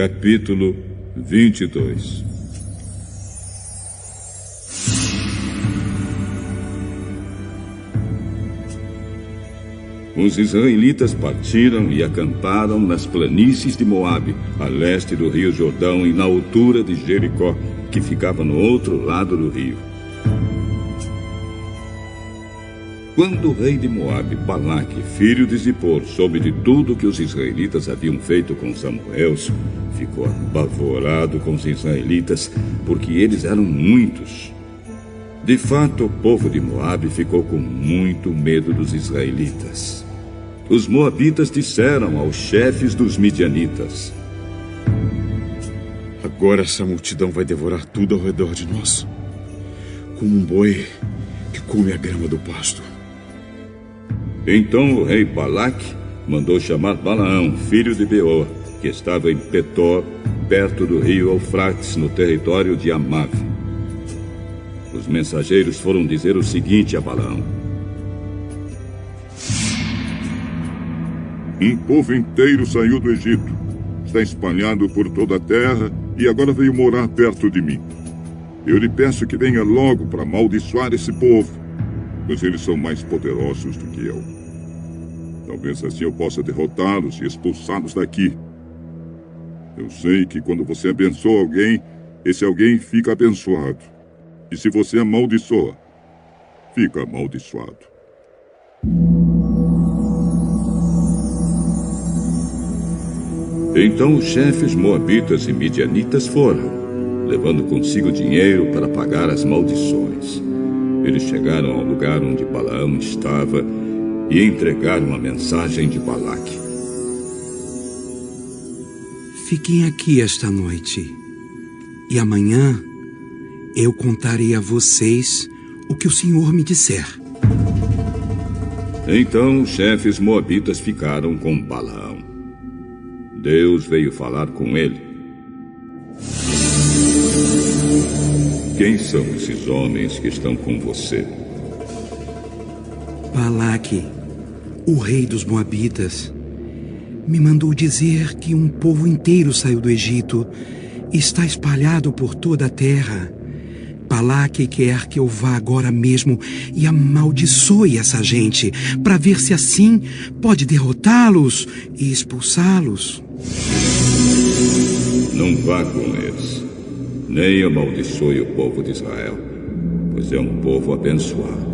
Capítulo 22. Os israelitas partiram e acamparam nas planícies de Moabe, a leste do rio Jordão e na altura de Jericó, que ficava no outro lado do rio. Quando o rei de Moabe, Balaque, filho de Zippor, soube de tudo que os israelitas haviam feito com os amorreus, ficou apavorado com os israelitas, porque eles eram muitos. De fato, o povo de Moabe ficou com muito medo dos israelitas. Os moabitas disseram aos chefes dos midianitas: agora essa multidão vai devorar tudo ao redor de nós, como um boi que come a grama do pasto. Então o rei Balaque mandou chamar Balaão, filho de Beor, que estava em Petor, perto do rio Eufrates, no território de Amave. Os mensageiros foram dizer o seguinte a Balaão: um povo inteiro saiu do Egito, está espalhado por toda a terra e agora veio morar perto de mim. Eu lhe peço que venha logo para amaldiçoar esse povo, pois eles são mais poderosos do que eu. Talvez assim eu possa derrotá-los e expulsá-los daqui. Eu sei que quando você abençoa alguém, esse alguém fica abençoado. E se você amaldiçoa, fica amaldiçoado. Então os chefes moabitas e midianitas foram, levando consigo dinheiro para pagar as maldições. Eles chegaram ao lugar onde Balaão estava e entregaram a mensagem de Balaque. Fiquem aqui esta noite, e amanhã eu contarei a vocês o que o Senhor me disser. Então os chefes moabitas ficaram com Balaão. Deus veio falar com ele. Quem são esses homens que estão com você? Balaque, o rei dos Moabitas, me mandou dizer que um povo inteiro saiu do Egito e está espalhado por toda a terra. Balaque quer que eu vá agora mesmo e amaldiçoe essa gente, para ver se assim pode derrotá-los e expulsá-los. Não vá com eles, nem amaldiçoe o povo de Israel, pois é um povo abençoado.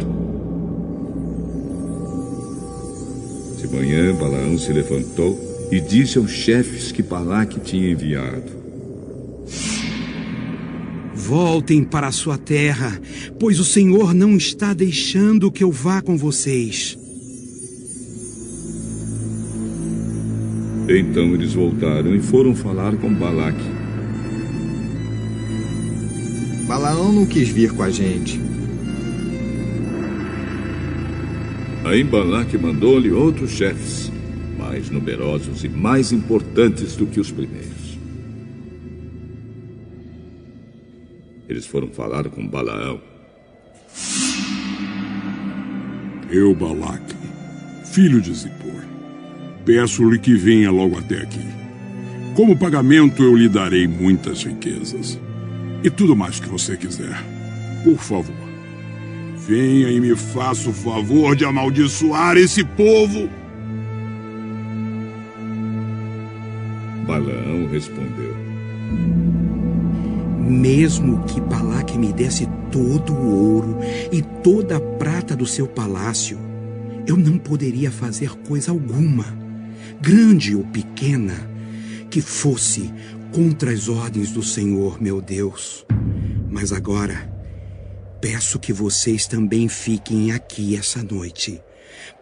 De manhã, Balaão se levantou e disse aos chefes que Balaque tinha enviado: voltem para a sua terra, pois o Senhor não está deixando que eu vá com vocês. Então eles voltaram e foram falar com Balaque. Balaão não quis vir com a gente. Aí Balaque mandou-lhe outros chefes, mais numerosos e mais importantes do que os primeiros. Eles foram falar com Balaão. Eu, Balaque, filho de Zippor, peço-lhe que venha logo até aqui. Como pagamento, eu lhe darei muitas riquezas e tudo mais que você quiser. Por favor, venha e me faça o favor de amaldiçoar esse povo. Balaão respondeu: mesmo que Balaque me desse todo o ouro e toda a prata do seu palácio, eu não poderia fazer coisa alguma, grande ou pequena, que fosse contra as ordens do Senhor, meu Deus. Mas agora, peço que vocês também fiquem aqui essa noite,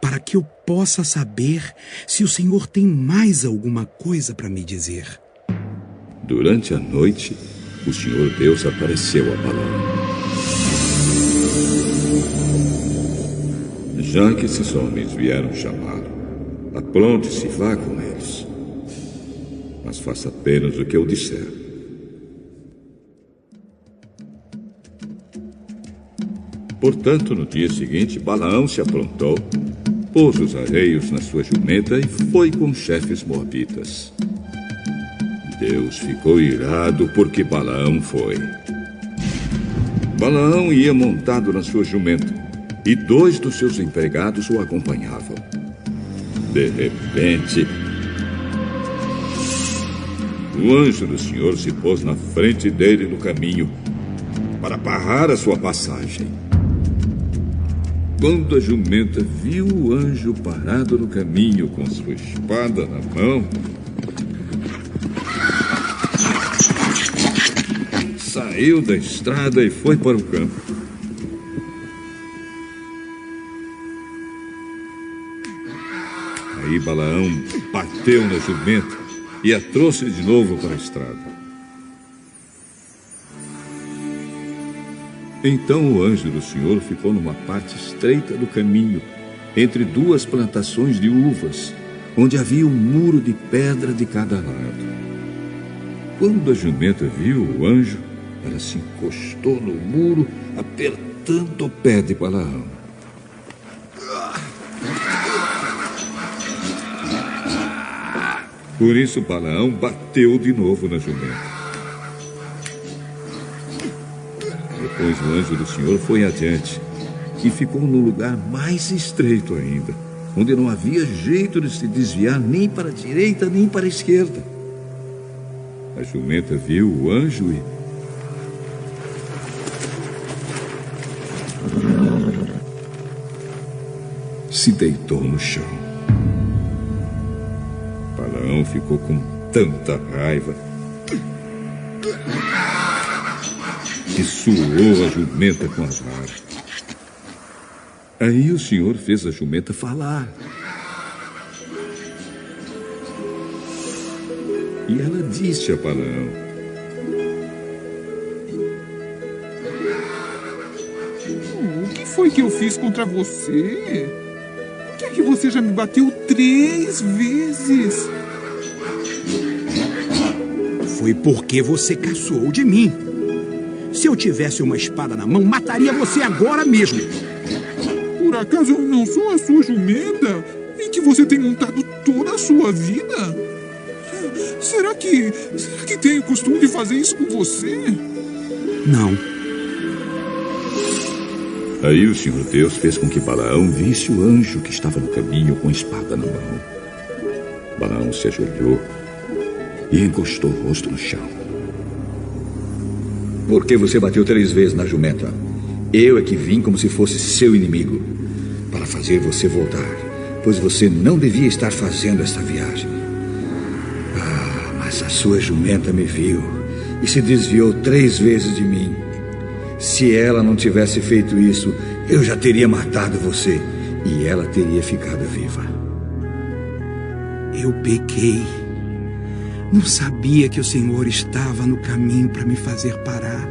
para que eu possa saber se o Senhor tem mais alguma coisa para me dizer. Durante a noite, o Senhor Deus apareceu a Balaão. Já que esses homens vieram chamá-lo, apronte-se e vá com eles. Mas faça apenas o que eu disser. Portanto, no dia seguinte, Balaão se aprontou, pôs os arreios na sua jumenta e foi com os chefes moabitas. Deus ficou irado porque Balaão foi. Balaão ia montado na sua jumenta e 2 dos seus empregados o acompanhavam. De repente, o anjo do Senhor se pôs na frente dele no caminho para barrar a sua passagem. Quando a jumenta viu o anjo parado no caminho com sua espada na mão, saiu da estrada e foi para o campo. Aí Balaão bateu na jumenta e a trouxe de novo para a estrada. Então o anjo do Senhor ficou numa parte estreita do caminho, entre 2 plantações de uvas, onde havia um muro de pedra de cada lado. Quando a jumenta viu o anjo, ela se encostou no muro, apertando o pé de Balaão. Por isso Balaão bateu de novo na jumenta. Depois o anjo do Senhor foi adiante e ficou no lugar mais estreito ainda, onde não havia jeito de se desviar nem para a direita nem para a esquerda. A jumenta viu o anjo e se deitou no chão. Balaão ficou com tanta raiva que suou a jumenta com as varas. Aí o Senhor fez a jumenta falar. E ela disse a Balaão: o que foi que eu fiz contra você? Por que é que você já me bateu 3 vezes? Foi porque você caçoou de mim. Se eu tivesse uma espada na mão, mataria você agora mesmo. Por acaso eu não sou a sua jumenta, em que você tem montado toda a sua vida? Será que tenho o costume de fazer isso com você? Não. Aí o Senhor Deus fez com que Balaão visse o anjo que estava no caminho com a espada na mão. Balaão se ajoelhou e encostou o rosto no chão. Por que você bateu 3 vezes na jumenta? Eu é que vim como se fosse seu inimigo, para fazer você voltar, pois você não devia estar fazendo esta viagem. Mas a sua jumenta me viu e se desviou 3 vezes de mim. Se ela não tivesse feito isso, eu já teria matado você e ela teria ficado viva. Eu pequei. Não sabia que o Senhor estava no caminho para me fazer parar.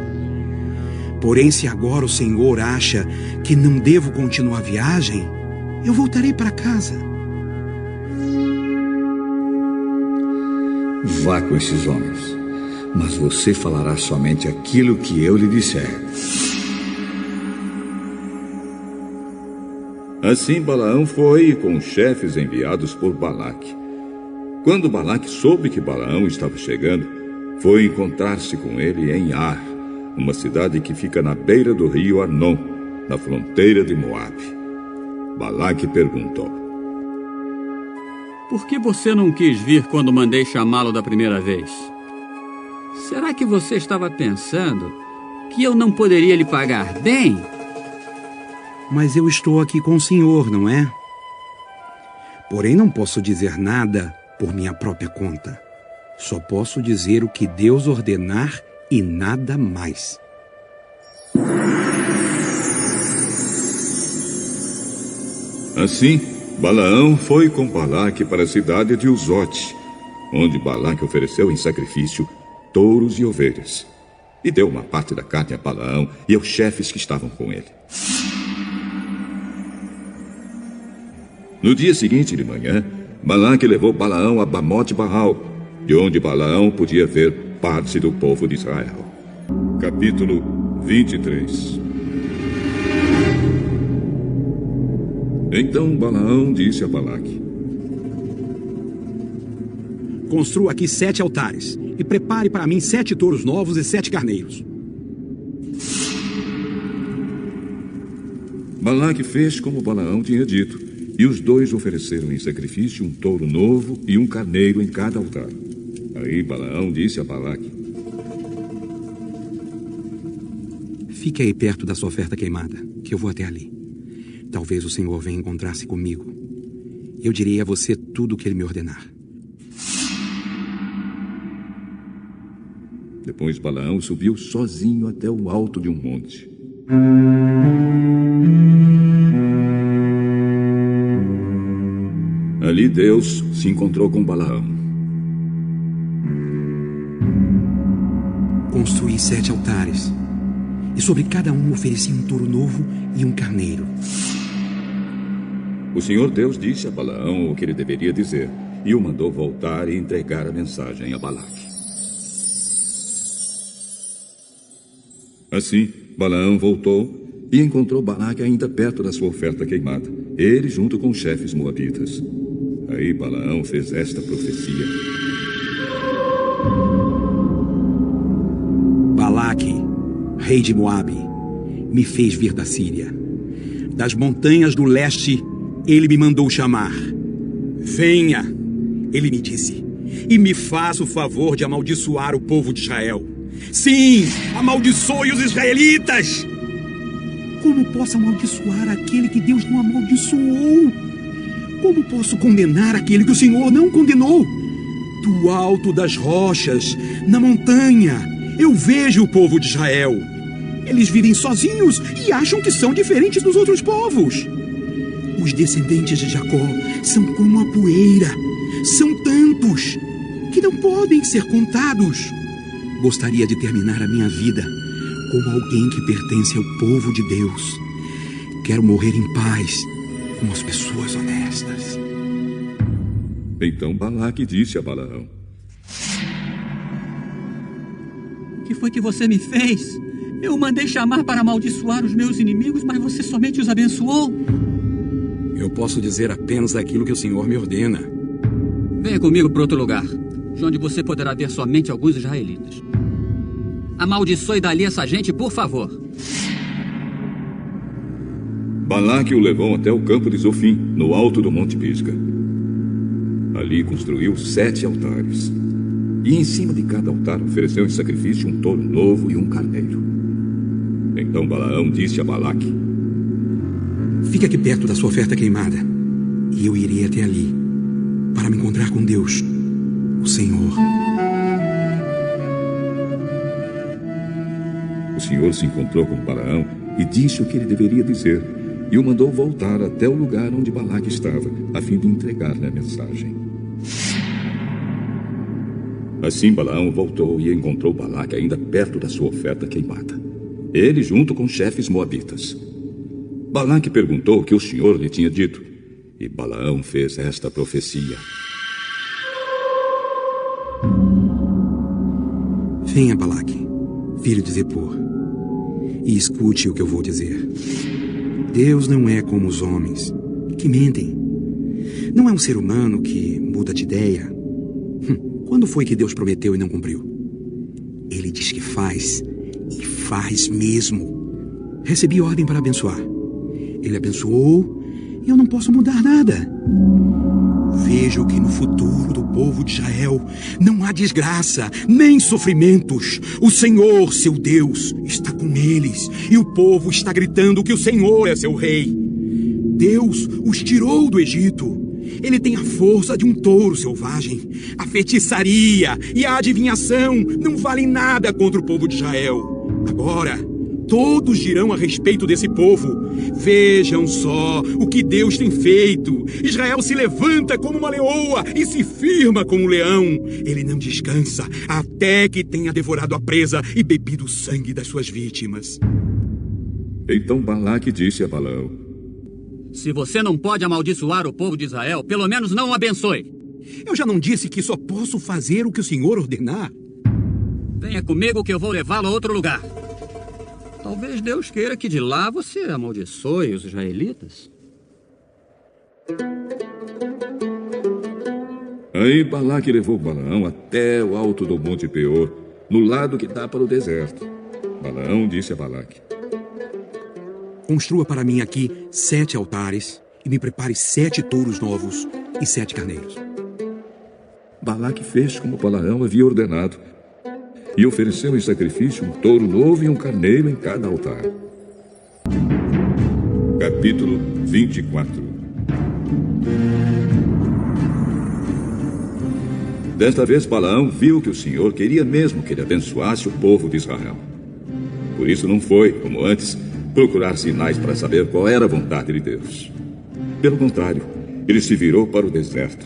Porém, se agora o Senhor acha que não devo continuar a viagem, eu voltarei para casa. Vá com esses homens, mas você falará somente aquilo que eu lhe disser. Assim Balaão foi com os chefes enviados por Balaque. Quando Balaque soube que Balaão estava chegando, foi encontrar-se com ele em Ar, uma cidade que fica na beira do rio Arnon, na fronteira de Moabe. Balaque perguntou: por que você não quis vir quando mandei chamá-lo da primeira vez? Será que você estava pensando que eu não poderia lhe pagar bem? Mas eu estou aqui com o Senhor, não é? Porém, não posso dizer nada por minha própria conta. Só posso dizer o que Deus ordenar e nada mais. Assim, Balaão foi com Balaque para a cidade de Uzote, onde Balaque ofereceu em sacrifício touros e ovelhas, e deu uma parte da carne a Balaão e aos chefes que estavam com ele. No dia seguinte de manhã, Balaque levou Balaão a Bamote Baal, de onde Balaão podia ver parte do povo de Israel. Capítulo 23. Então Balaão disse a Balaque: construa aqui 7 altares e prepare para mim 7 touros novos e 7 carneiros. Balaque fez como Balaão tinha dito, e os dois ofereceram em sacrifício um touro novo e um carneiro em cada altar. Aí Balaão disse a Balaque: Fique aí perto da sua oferta queimada, que eu vou até ali. Talvez o Senhor venha encontrar-se comigo. Eu direi a você tudo o que ele me ordenar. Depois Balaão subiu sozinho até o alto de um monte. Ali Deus se encontrou com Balaão. Construí 7 altares, e sobre cada um ofereci um touro novo e um carneiro. O Senhor Deus disse a Balaão o que ele deveria dizer, e o mandou voltar e entregar a mensagem a Balaque. Assim, Balaão voltou e encontrou Balaque ainda perto da sua oferta queimada, ele junto com os chefes moabitas. Aí Balaão fez esta profecia: Balaque, rei de Moabe, me fez vir da Síria. Das montanhas do leste, ele me mandou chamar. Venha, ele me disse, e me faça o favor de amaldiçoar o povo de Israel. Sim, amaldiçoe os israelitas! Como posso amaldiçoar aquele que Deus não amaldiçoou? Como posso condenar aquele que o Senhor não condenou? Do alto das rochas, na montanha, eu vejo o povo de Israel. Eles vivem sozinhos e acham que são diferentes dos outros povos. Os descendentes de Jacó são como a poeira. São tantos que não podem ser contados. Gostaria de terminar a minha vida como alguém que pertence ao povo de Deus. Quero morrer em paz com as pessoas honestas. Então Balaque disse a Balaão: O que foi que você me fez? Eu mandei chamar para amaldiçoar os meus inimigos, mas você somente os abençoou. Eu posso dizer apenas aquilo que o Senhor me ordena. Venha comigo para outro lugar, de onde você poderá ver somente alguns israelitas. Amaldiçoe dali essa gente, por favor. Balaque o levou até o campo de Zofim, no alto do Monte Pisga. Ali construiu 7 altares. E em cima de cada altar ofereceu em sacrifício um touro novo e um carneiro. Então Balaão disse a Balaque: Fique aqui perto da sua oferta queimada, e eu irei até ali, para me encontrar com Deus, o Senhor. O Senhor se encontrou com Balaão e disse o que ele deveria dizer, e o mandou voltar até o lugar onde Balaque estava, a fim de entregar-lhe a mensagem. Assim Balaão voltou e encontrou Balaque ainda perto da sua oferta queimada, ele junto com os chefes moabitas. Balaque perguntou o que o Senhor lhe tinha dito, e Balaão fez esta profecia: Venha, Balaque, filho de Zippor, e escute o que eu vou dizer. Deus não é como os homens, que mentem. Não é um ser humano que muda de ideia. Quando foi que Deus prometeu e não cumpriu? Ele diz que faz, e faz mesmo. Recebi ordem para abençoar. Ele abençoou, e eu não posso mudar nada. Vejo que no futuro do povo de Israel não há desgraça, nem sofrimentos. O Senhor, seu Deus, está com eles, e o povo está gritando que o Senhor é seu rei. Deus os tirou do Egito. Ele tem a força de um touro selvagem. A feitiçaria e a adivinhação não valem nada contra o povo de Israel. Agora, todos dirão a respeito desse povo: vejam só o que Deus tem feito. Israel se levanta como uma leoa e se firma como um leão. Ele não descansa até que tenha devorado a presa e bebido o sangue das suas vítimas. Então Balaque disse a Balaão: Se você não pode amaldiçoar o povo de Israel, pelo menos não o abençoe. Eu já não disse que só posso fazer o que o Senhor ordenar? Venha comigo que eu vou levá-lo a outro lugar. Talvez Deus queira que de lá você amaldiçoe os israelitas. Aí Balaque levou Balaão até o alto do Monte Peor, no lado que dá para o deserto. Balaão disse a Balaque: construa para mim aqui 7 altares e me prepare 7 touros novos e 7 carneiros. Balaque fez como Balaão havia ordenado e ofereceu em sacrifício um touro novo e um carneiro em cada altar. Capítulo 24. Desta vez Balaão viu que o Senhor queria mesmo que ele abençoasse o povo de Israel. Por isso não foi, como antes, procurar sinais para saber qual era a vontade de Deus. Pelo contrário, ele se virou para o deserto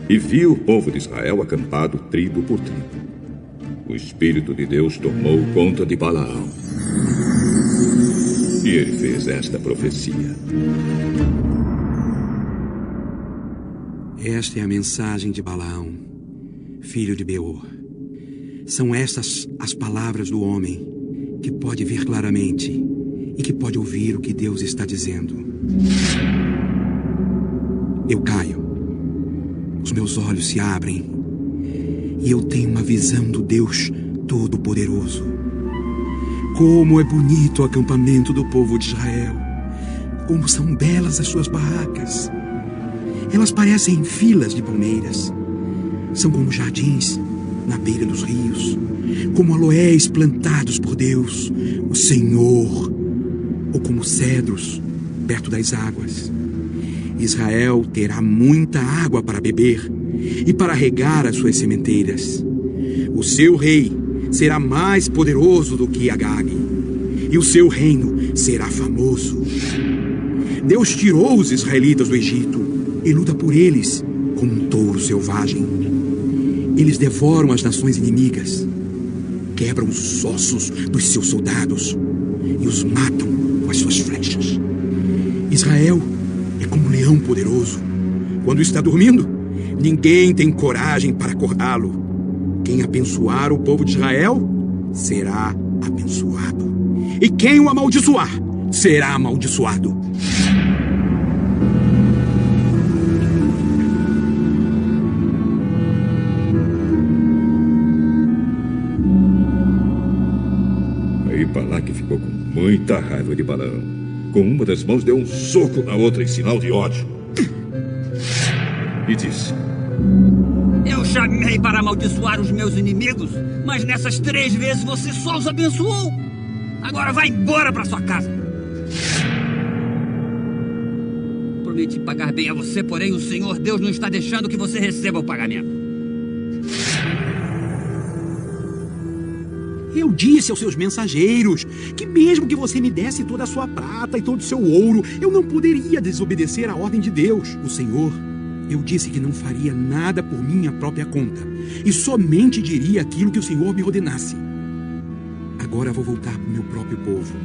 e viu o povo de Israel acampado tribo por tribo. O Espírito de Deus tomou conta de Balaão. E ele fez esta profecia. Esta é a mensagem de Balaão, filho de Beor. São estas as palavras do homem que pode ver claramente e que pode ouvir o que Deus está dizendo. Eu caio, os meus olhos se abrem e eu tenho uma visão do Deus Todo-Poderoso. Como é bonito o acampamento do povo de Israel. Como são belas as suas barracas. Elas parecem filas de palmeiras. São como jardins na beira dos rios, como aloés plantados por Deus, o Senhor, ou como cedros perto das águas. Israel terá muita água para beber e para regar as suas sementeiras. O seu rei será mais poderoso do que Agag, e o seu reino será famoso. Deus tirou os israelitas do Egito e luta por eles como um touro selvagem. Eles devoram as nações inimigas, quebram os ossos dos seus soldados e os matam com as suas flechas. Israel é como um leão poderoso. Quando está dormindo, ninguém tem coragem para acordá-lo. Quem abençoar o povo de Israel será abençoado, e quem o amaldiçoar será amaldiçoado. Balaque ficou com muita raiva de Balaão. Com uma das mãos deu um soco na outra em sinal de ódio. E disse: Eu chamei para amaldiçoar os meus inimigos, mas nessas 3 vezes você só os abençoou. Agora vai embora para sua casa. Prometi pagar bem a você, porém o Senhor Deus não está deixando que você receba o pagamento. Eu disse aos seus mensageiros que mesmo que você me desse toda a sua prata e todo o seu ouro, eu não poderia desobedecer à ordem de Deus, o Senhor. Eu disse que não faria nada por minha própria conta e somente diria aquilo que o Senhor me ordenasse. Agora vou voltar para o meu próprio povo.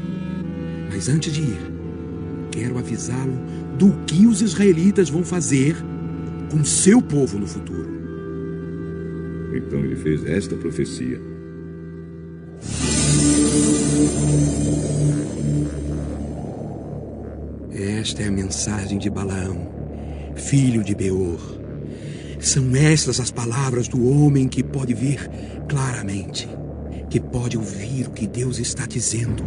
Mas antes de ir, quero avisá-lo do que os israelitas vão fazer com seu povo no futuro. Então ele fez esta profecia. Esta é a mensagem de Balaão, filho de Beor. São estas as palavras do homem que pode ver claramente, que pode ouvir o que Deus está dizendo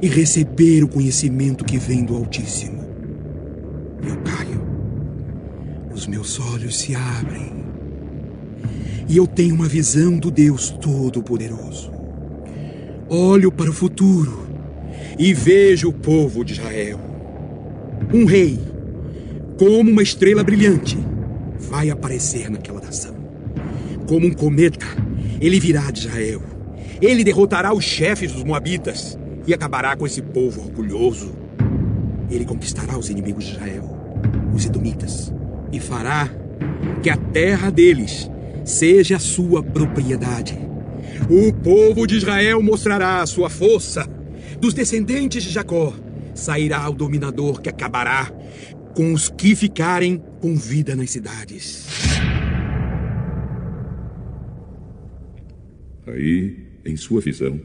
e receber o conhecimento que vem do Altíssimo. Eu caio, os meus olhos se abrem e eu tenho uma visão do Deus Todo-Poderoso. Olho para o futuro e vejo o povo de Israel. Um rei, como uma estrela brilhante, vai aparecer naquela nação. Como um cometa, ele virá de Israel. Ele derrotará os chefes dos moabitas e acabará com esse povo orgulhoso. Ele conquistará os inimigos de Israel, os edomitas, e fará que a terra deles seja a sua propriedade. O povo de Israel mostrará a sua força. Dos descendentes de Jacó sairá o dominador que acabará com os que ficarem com vida nas cidades. Aí, em sua visão,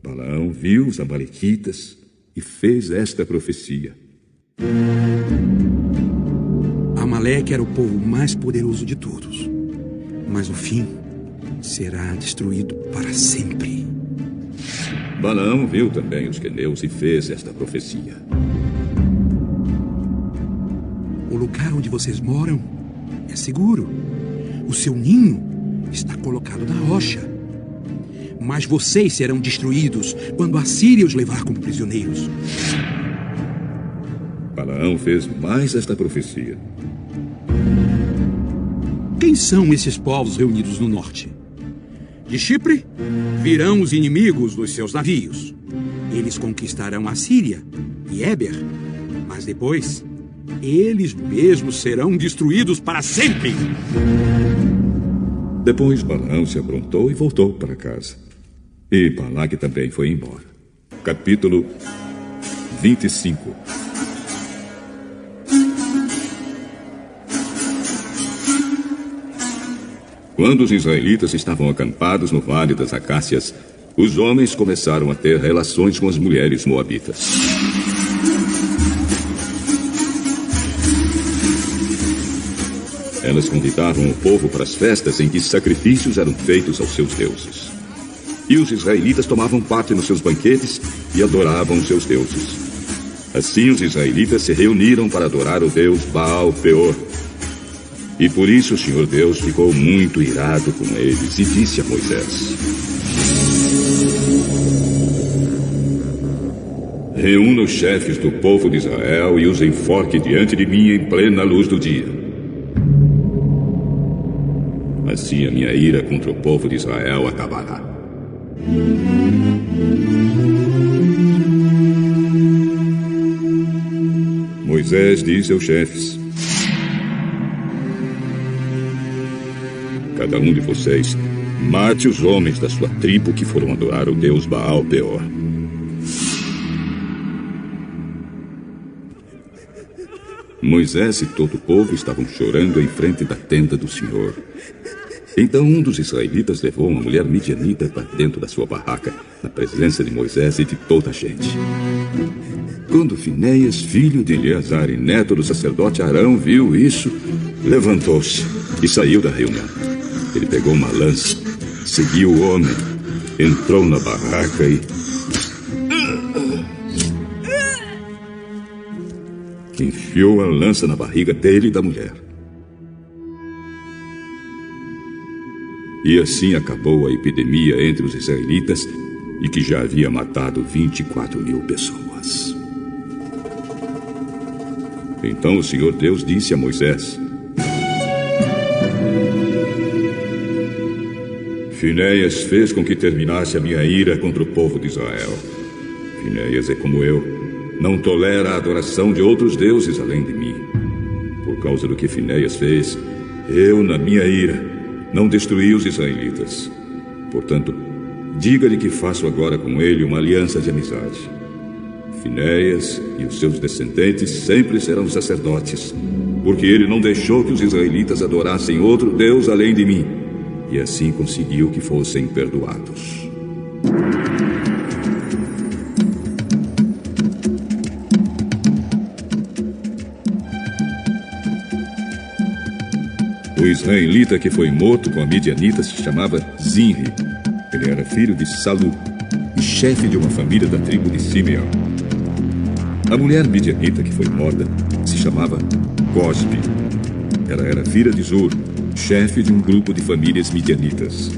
Balaão viu os amalequitas e fez esta profecia. Amaleque era o povo mais poderoso de todos. mas o fim será destruído para sempre. Balaão viu também os queneus e fez esta profecia. O lugar onde vocês moram é seguro. O seu ninho está colocado na rocha. Mas vocês serão destruídos quando a Síria os levar como prisioneiros. Balaão fez mais esta profecia. Quem são esses povos reunidos no norte? De Chipre virão os inimigos dos seus navios. Eles conquistarão a Síria e Éber, mas depois eles mesmos serão destruídos para sempre. Depois Balaão se aprontou e voltou para casa. E Balaque também foi embora. Capítulo 25. Quando os israelitas estavam acampados no Vale das Acácias, os homens começaram a ter relações com as mulheres moabitas. Elas convidavam o povo para as festas em que sacrifícios eram feitos aos seus deuses. E os israelitas tomavam parte nos seus banquetes e adoravam os seus deuses. Assim os israelitas se reuniram para adorar o deus Baal-Peor. E por isso o Senhor Deus ficou muito irado com eles e disse a Moisés: reúna os chefes do povo de Israel e os enforque diante de mim em plena luz do dia. Assim a minha ira contra o povo de Israel acabará. Moisés disse aos chefes: cada um de vocês mate os homens da sua tribo que foram adorar o deus Baal-Peor. Moisés e todo o povo estavam chorando em frente da tenda do Senhor. Então um dos israelitas levou uma mulher midianita para dentro da sua barraca, na presença de Moisés e de toda a gente. Quando Finéias, filho de Eleazar e neto do sacerdote Arão, viu isso, levantou-se e saiu da reunião. Ele pegou uma lança, seguiu o homem, entrou na barraca e enfiou a lança na barriga dele e da mulher. E assim acabou a epidemia entre os israelitas, e que já havia matado 24.000 pessoas. Então o Senhor Deus disse a Moisés: Finéias fez com que terminasse a minha ira contra o povo de Israel. Finéias é como eu, não tolera a adoração de outros deuses além de mim. Por causa do que Finéias fez, eu, na minha ira, não destruí os israelitas. Portanto, diga-lhe que faço agora com ele uma aliança de amizade. Finéias e os seus descendentes sempre serão sacerdotes, porque ele não deixou que os israelitas adorassem outro Deus além de mim, e assim conseguiu que fossem perdoados. O israelita que foi morto com a midianita se chamava Zinri. Ele era filho de Salu e chefe de uma família da tribo de Simeão. A mulher midianita que foi morta se chamava Cosbi. Ela era filha de Zur, chefe de um grupo de famílias midianitas.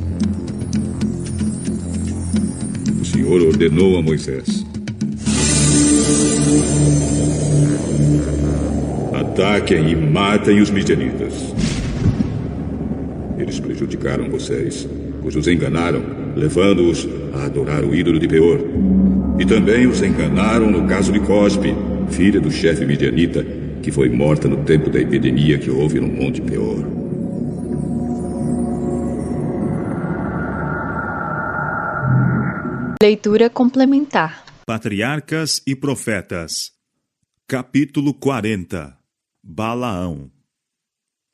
O Senhor ordenou a Moisés: ataquem e matem os midianitas. Eles prejudicaram vocês, pois os enganaram, levando-os a adorar o ídolo de Peor. E também os enganaram no caso de Cosbi, filha do chefe midianita, que foi morta no tempo da epidemia que houve no Monte Peor. Leitura complementar. Patriarcas e Profetas. Capítulo 40. Balaão.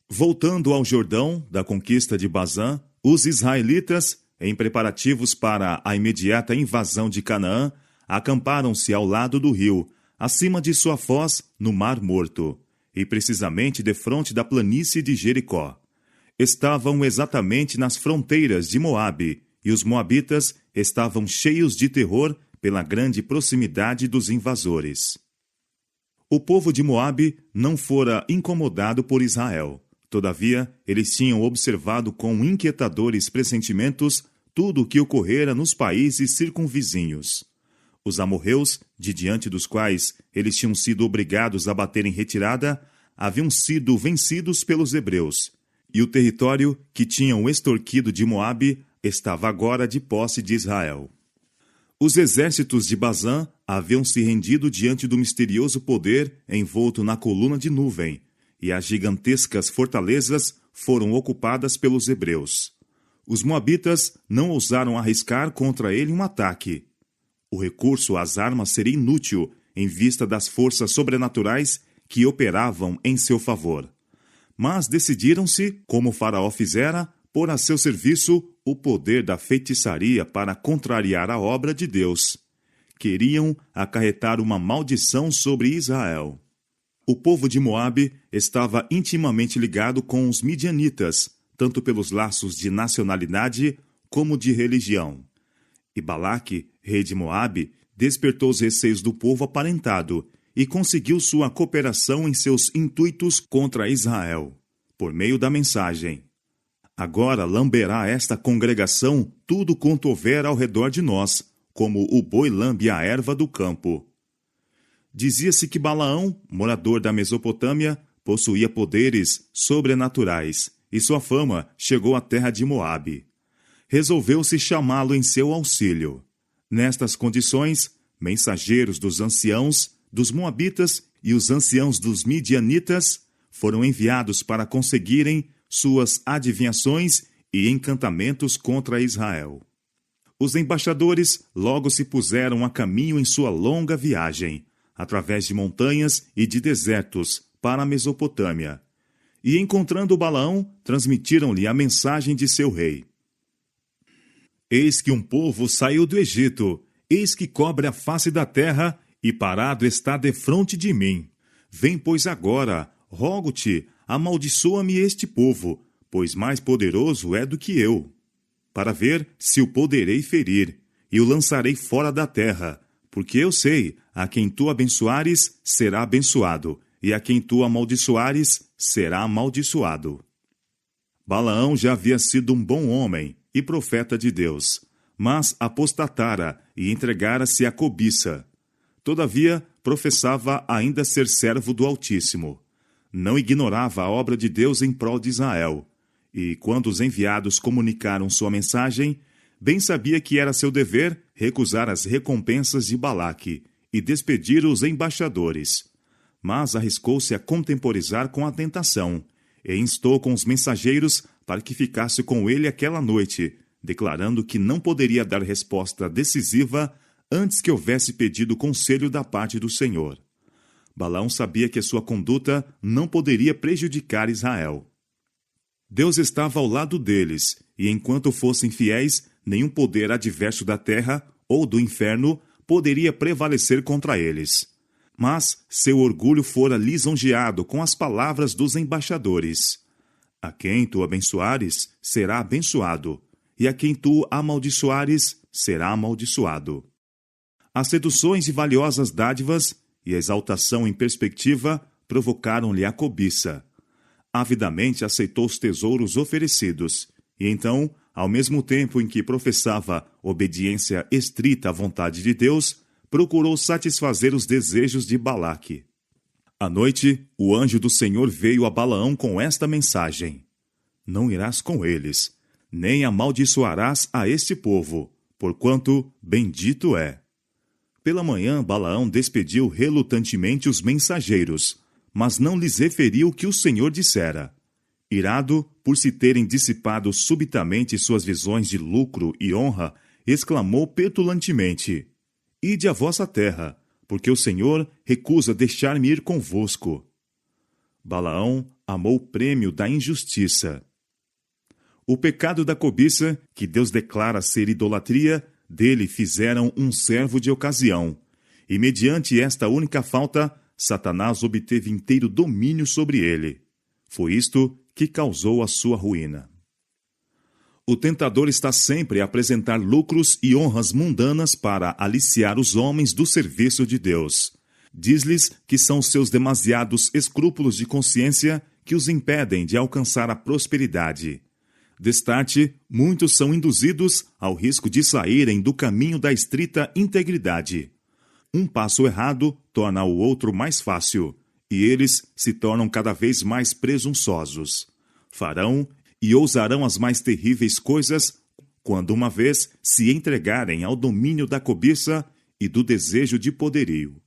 Voltando ao Jordão, da conquista de Bazã, os israelitas, em preparativos para a imediata invasão de Canaã, acamparam-se ao lado do rio, acima de sua foz, no Mar Morto, e precisamente defronte da planície de Jericó. estavam exatamente nas fronteiras de Moabe, e os moabitas estavam cheios de terror pela grande proximidade dos invasores. O povo de Moabe não fora incomodado por Israel. Todavia, eles tinham observado com inquietadores pressentimentos tudo o que ocorrera nos países circunvizinhos. Os amorreus, de diante dos quais eles tinham sido obrigados a bater em retirada, haviam sido vencidos pelos hebreus, e o território que tinham extorquido de Moabe estava agora de posse de Israel. Os exércitos de Bazã haviam se rendido diante do misterioso poder envolto na coluna de nuvem, e as gigantescas fortalezas foram ocupadas pelos hebreus. Os moabitas não ousaram arriscar contra ele um ataque. O recurso às armas seria inútil em vista das forças sobrenaturais que operavam em seu favor. Mas decidiram-se, como o faraó fizera, pôr a seu serviço o poder da feitiçaria para contrariar a obra de Deus. Queriam acarretar uma maldição sobre Israel. O povo de Moabe estava intimamente ligado com os midianitas, tanto pelos laços de nacionalidade como de religião. E Balaque, rei de Moabe, despertou os receios do povo aparentado e conseguiu sua cooperação em seus intuitos contra Israel, por meio da mensagem: agora lamberá esta congregação tudo quanto houver ao redor de nós, como o boi lambe a erva do campo. Dizia-se que Balaão, morador da Mesopotâmia, possuía poderes sobrenaturais, e sua fama chegou à terra de Moabe. Resolveu-se chamá-lo em seu auxílio. Nestas condições, mensageiros dos anciãos, dos moabitas e os anciãos dos midianitas foram enviados para conseguirem suas adivinhações e encantamentos contra Israel. Os embaixadores logo se puseram a caminho em sua longa viagem, através de montanhas e de desertos, para a Mesopotâmia. E, encontrando Balaão, transmitiram-lhe a mensagem de seu rei. Eis que um povo saiu do Egito, eis que cobre a face da terra, e parado está defronte de mim. Vem, pois, agora, rogo-te, amaldiçoa-me este povo, pois mais poderoso é do que eu, para ver se o poderei ferir, e o lançarei fora da terra, porque eu sei, a quem tu abençoares, será abençoado, e a quem tu amaldiçoares, será amaldiçoado. Balaão já havia sido um bom homem e profeta de Deus, mas apostatara e entregara-se à cobiça. Todavia, professava ainda ser servo do Altíssimo. Não ignorava a obra de Deus em prol de Israel, e quando os enviados comunicaram sua mensagem, bem sabia que era seu dever recusar as recompensas de Balaque e despedir os embaixadores. Mas arriscou-se a contemporizar com a tentação, e instou com os mensageiros para que ficasse com ele aquela noite, declarando que não poderia dar resposta decisiva antes que houvesse pedido conselho da parte do Senhor. Balaão sabia que a sua conduta não poderia prejudicar Israel. Deus estava ao lado deles, e enquanto fossem fiéis, nenhum poder adverso da terra ou do inferno poderia prevalecer contra eles. Mas seu orgulho fora lisonjeado com as palavras dos embaixadores. A quem tu abençoares, será abençoado, e a quem tu amaldiçoares, será amaldiçoado. As seduções de valiosas dádivas e a exaltação em perspectiva provocaram-lhe a cobiça. Avidamente aceitou os tesouros oferecidos, e então, ao mesmo tempo em que professava obediência estrita à vontade de Deus, procurou satisfazer os desejos de Balaque. À noite, o anjo do Senhor veio a Balaão com esta mensagem: não irás com eles, nem amaldiçoarás a este povo, porquanto bendito é. Pela manhã, Balaão despediu relutantemente os mensageiros, mas não lhes referiu o que o Senhor dissera. Irado por se terem dissipado subitamente suas visões de lucro e honra, exclamou petulantemente: ide à vossa terra, porque o Senhor recusa deixar-me ir convosco. Balaão amou o prêmio da injustiça. O pecado da cobiça, que Deus declara ser idolatria, dele fizeram um servo de ocasião, e mediante esta única falta, Satanás obteve inteiro domínio sobre ele. Foi isto que causou a sua ruína. O tentador está sempre a apresentar lucros e honras mundanas para aliciar os homens do serviço de Deus. Diz-lhes que são seus demasiados escrúpulos de consciência que os impedem de alcançar a prosperidade. Destarte, muitos são induzidos ao risco de saírem do caminho da estrita integridade. Um passo errado torna o outro mais fácil, e eles se tornam cada vez mais presunçosos. Farão e ousarão as mais terríveis coisas quando uma vez se entregarem ao domínio da cobiça e do desejo de poderio.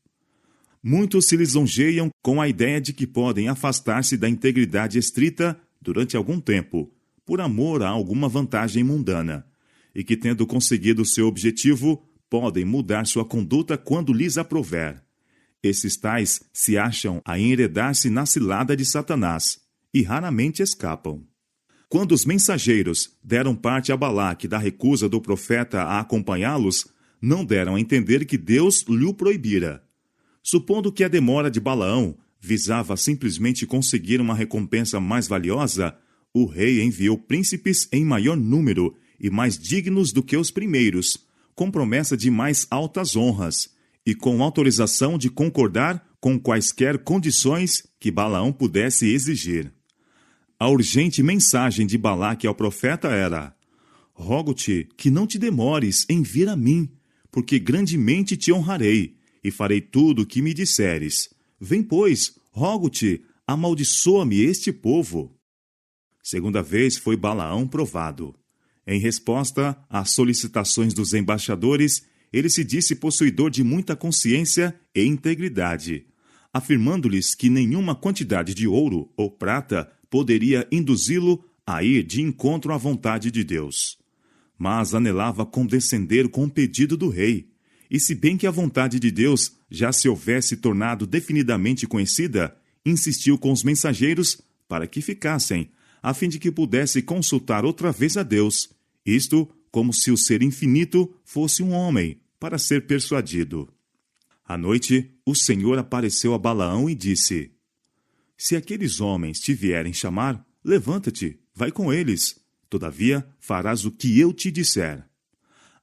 Muitos se lisonjeiam com a ideia de que podem afastar-se da integridade estrita durante algum tempo, por amor a alguma vantagem mundana, e que, tendo conseguido seu objetivo, podem mudar sua conduta quando lhes aprouver. Esses tais se acham a enredar-se na cilada de Satanás, e raramente escapam. Quando os mensageiros deram parte a Balaque da recusa do profeta a acompanhá-los, não deram a entender que Deus lhe o proibira. Supondo que a demora de Balaão visava simplesmente conseguir uma recompensa mais valiosa, o rei enviou príncipes em maior número e mais dignos do que os primeiros, com promessa de mais altas honras, e com autorização de concordar com quaisquer condições que Balaão pudesse exigir. A urgente mensagem de Balaque ao profeta era: rogo-te que não te demores em vir a mim, porque grandemente te honrarei, e farei tudo o que me disseres. Vem, pois, rogo-te, amaldiçoa-me este povo. Segunda vez foi Balaão provado. Em resposta às solicitações dos embaixadores, ele se disse possuidor de muita consciência e integridade, afirmando-lhes que nenhuma quantidade de ouro ou prata poderia induzi-lo a ir de encontro à vontade de Deus. Mas anelava condescender com o pedido do rei, e se bem que a vontade de Deus já se houvesse tornado definidamente conhecida, insistiu com os mensageiros para que ficassem, a fim de que pudesse consultar outra vez a Deus, isto como se o ser infinito fosse um homem, para ser persuadido. À noite, o Senhor apareceu a Balaão e disse: se aqueles homens te vierem chamar, levanta-te, vai com eles. Todavia, farás o que eu te disser.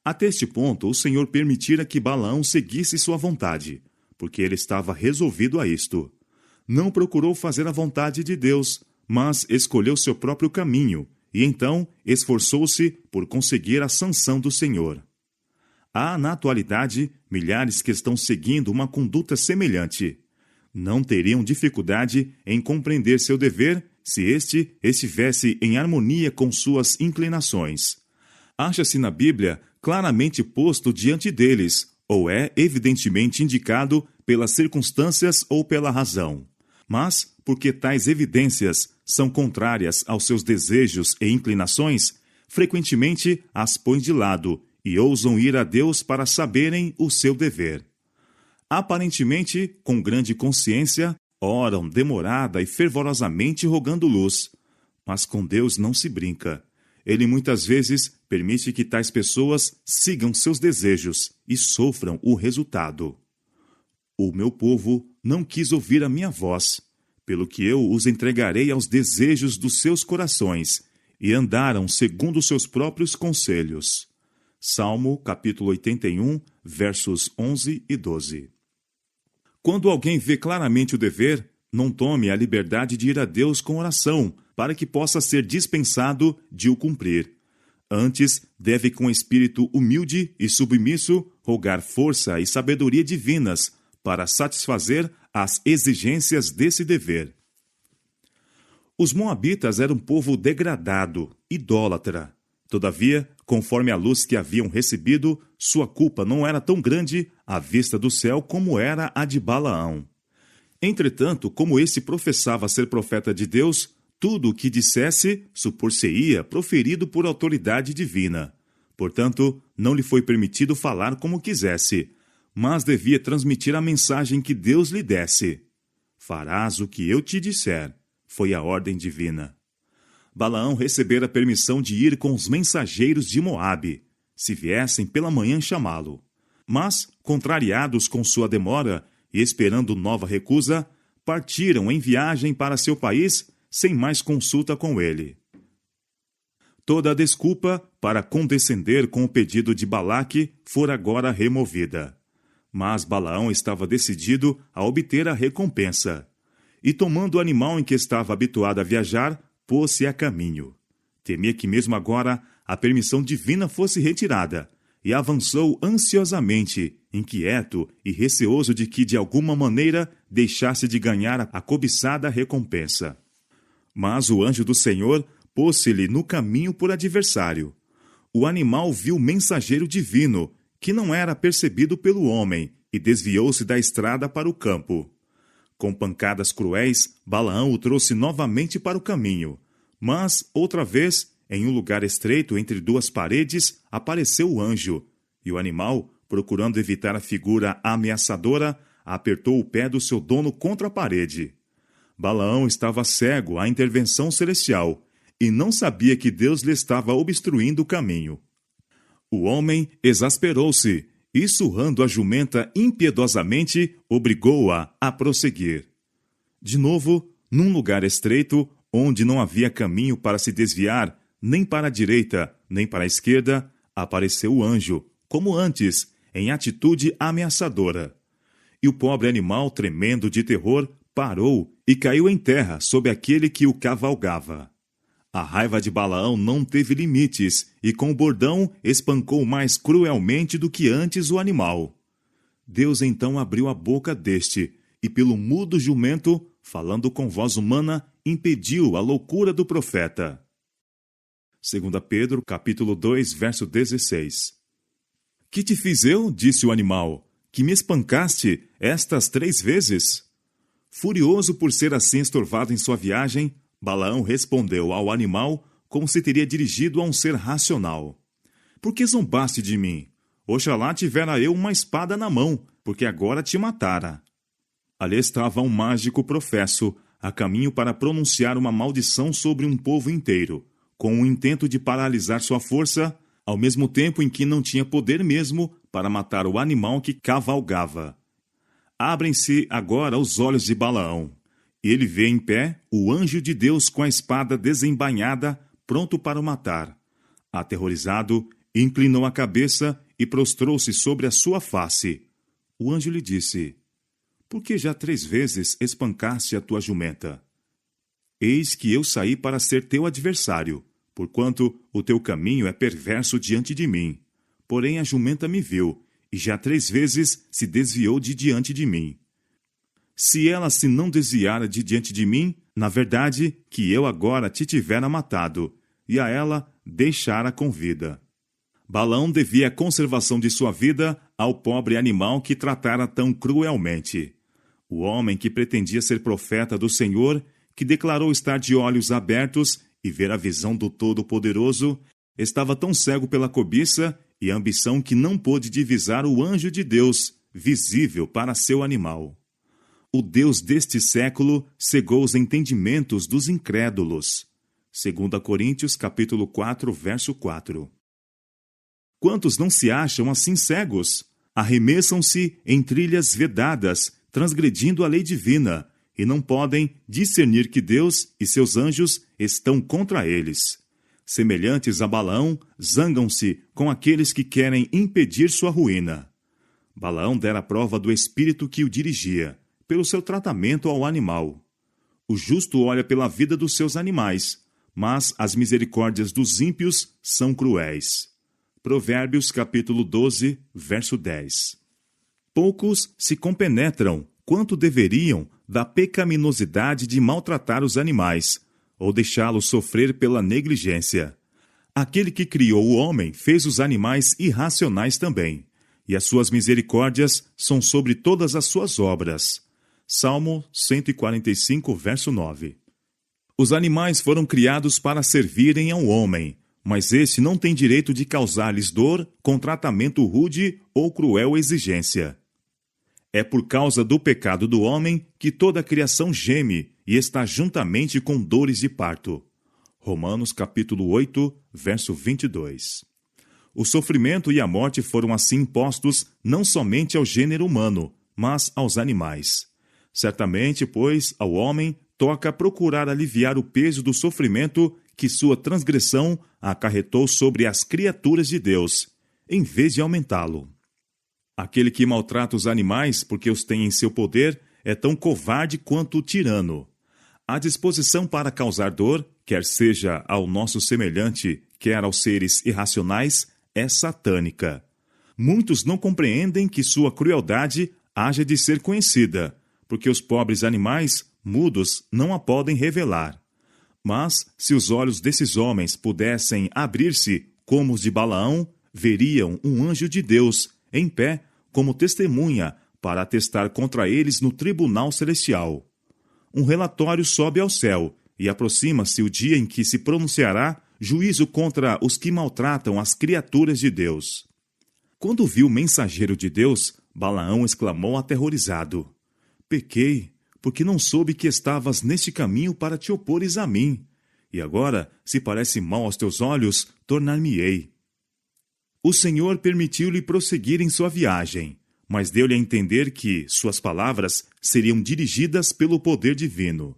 Até este ponto, o Senhor permitira que Balaão seguisse sua vontade, porque ele estava resolvido a isto. Não procurou fazer a vontade de Deus, mas escolheu seu próprio caminho, e então esforçou-se por conseguir a sanção do Senhor. Há, na atualidade, milhares que estão seguindo uma conduta semelhante. Não teriam dificuldade em compreender seu dever se este estivesse em harmonia com suas inclinações. Acha-se na Bíblia claramente posto diante deles, ou é evidentemente indicado pelas circunstâncias ou pela razão. Mas, porque tais evidências são contrárias aos seus desejos e inclinações, frequentemente as põem de lado e ousam ir a Deus para saberem o seu dever. Aparentemente, com grande consciência, oram demorada e fervorosamente rogando luz. Mas com Deus não se brinca. Ele muitas vezes permite que tais pessoas sigam seus desejos e sofram o resultado. O meu povo não quis ouvir a minha voz, pelo que eu os entregarei aos desejos dos seus corações, e andaram segundo seus próprios conselhos. Salmo, capítulo 81, versos 11 e 12. Quando alguém vê claramente o dever, não tome a liberdade de ir a Deus com oração, para que possa ser dispensado de o cumprir. Antes, deve com espírito humilde e submisso rogar força e sabedoria divinas para satisfazer as exigências desse dever. Os moabitas eram um povo degradado, idólatra. Todavia, conforme a luz que haviam recebido, sua culpa não era tão grande à vista do céu como era a de Balaão. Entretanto, como esse professava ser profeta de Deus, tudo o que dissesse supor-se-ia proferido por autoridade divina. Portanto, não lhe foi permitido falar como quisesse, mas devia transmitir a mensagem que Deus lhe desse. Farás o que eu te disser, foi a ordem divina. Balaão recebera permissão de ir com os mensageiros de Moabe, se viessem pela manhã chamá-lo. Mas, contrariados com sua demora e esperando nova recusa, partiram em viagem para seu país, sem mais consulta com ele. Toda a desculpa para condescender com o pedido de Balaque fora agora removida. Mas Balaão estava decidido a obter a recompensa. E tomando o animal em que estava habituado a viajar, pôs-se a caminho. Temia que mesmo agora a permissão divina fosse retirada, e avançou ansiosamente, inquieto e receoso de que de alguma maneira deixasse de ganhar a cobiçada recompensa. Mas o anjo do Senhor pôs-se-lhe no caminho por adversário. O animal viu o mensageiro divino, que não era percebido pelo homem, e desviou-se da estrada para o campo. Com pancadas cruéis, Balaão o trouxe novamente para o caminho. Mas, outra vez, em um lugar estreito entre duas paredes, apareceu o anjo, e o animal, procurando evitar a figura ameaçadora, apertou o pé do seu dono contra a parede. Balaão estava cego à intervenção celestial, e não sabia que Deus lhe estava obstruindo o caminho. O homem exasperou-se, e surrando a jumenta impiedosamente, obrigou-a a prosseguir. De novo, num lugar estreito, onde não havia caminho para se desviar, nem para a direita, nem para a esquerda, apareceu o anjo, como antes, em atitude ameaçadora. E o pobre animal, tremendo de terror, parou e caiu em terra sob aquele que o cavalgava. A raiva de Balaão não teve limites, e com o bordão espancou mais cruelmente do que antes o animal. Deus então abriu a boca deste, e pelo mudo jumento, falando com voz humana, impediu a loucura do profeta. 2 Pedro, capítulo 2, verso 16. Que te fiz eu, disse o animal, que me espancaste estas 3 vezes? Furioso por ser assim estorvado em sua viagem, Balaão respondeu ao animal como se teria dirigido a um ser racional. Por que zombaste de mim? Oxalá tivera eu uma espada na mão, porque agora te matara. Ali estava um mágico professo, a caminho para pronunciar uma maldição sobre um povo inteiro, com o intento de paralisar sua força, ao mesmo tempo em que não tinha poder mesmo para matar o animal que cavalgava. Abrem-se agora os olhos de Balaão. Ele vê em pé o anjo de Deus com a espada desembainhada, pronto para o matar. Aterrorizado, inclinou a cabeça e prostrou-se sobre a sua face. O anjo lhe disse: Por que já 3 vezes espancaste a tua jumenta? Eis que eu saí para ser teu adversário, porquanto o teu caminho é perverso diante de mim. Porém a jumenta me viu, e já 3 vezes se desviou de diante de mim. Se ela se não desviara de diante de mim, na verdade que eu agora te tivera matado, e a ela deixara com vida. Balaão devia a conservação de sua vida ao pobre animal que tratara tão cruelmente. O homem que pretendia ser profeta do Senhor, que declarou estar de olhos abertos e ver a visão do Todo-Poderoso, estava tão cego pela cobiça e ambição que não pôde divisar o anjo de Deus, visível para seu animal. O Deus deste século cegou os entendimentos dos incrédulos. 2 Coríntios, capítulo 4, verso 4. Quantos não se acham assim cegos? Arremessam-se em trilhas vedadas, transgredindo a lei divina, e não podem discernir que Deus e seus anjos estão contra eles. Semelhantes a Balaão, zangam-se com aqueles que querem impedir sua ruína. Balaão dera prova do espírito que o dirigia, pelo seu tratamento ao animal. O justo olha pela vida dos seus animais, mas as misericórdias dos ímpios são cruéis. Provérbios capítulo 12, verso 10. Poucos se compenetram quanto deveriam da pecaminosidade de maltratar os animais, ou deixá-los sofrer pela negligência. Aquele que criou o homem fez os animais irracionais também, e as suas misericórdias são sobre todas as suas obras. Salmo 145, verso 9. Os animais foram criados para servirem ao homem, mas esse não tem direito de causar-lhes dor com tratamento rude ou cruel exigência. É por causa do pecado do homem que toda a criação geme e está juntamente com dores de parto. Romanos capítulo 8, verso 22. O sofrimento e a morte foram assim impostos não somente ao gênero humano, mas aos animais. Certamente, pois, ao homem toca procurar aliviar o peso do sofrimento que sua transgressão acarretou sobre as criaturas de Deus, em vez de aumentá-lo. Aquele que maltrata os animais porque os tem em seu poder é tão covarde quanto o tirano. A disposição para causar dor, quer seja ao nosso semelhante, quer aos seres irracionais, é satânica. Muitos não compreendem que sua crueldade haja de ser conhecida, porque os pobres animais, mudos, não a podem revelar. Mas, se os olhos desses homens pudessem abrir-se como os de Balaão, veriam um anjo de Deus, em pé, como testemunha, para atestar contra eles no tribunal celestial. Um relatório sobe ao céu, e aproxima-se o dia em que se pronunciará juízo contra os que maltratam as criaturas de Deus. Quando viu o mensageiro de Deus, Balaão exclamou aterrorizado: Pequei, porque não soube que estavas neste caminho para te opores a mim. E agora, se parece mal aos teus olhos, tornar-me-ei. O Senhor permitiu-lhe prosseguir em sua viagem, mas deu-lhe a entender que suas palavras seriam dirigidas pelo poder divino.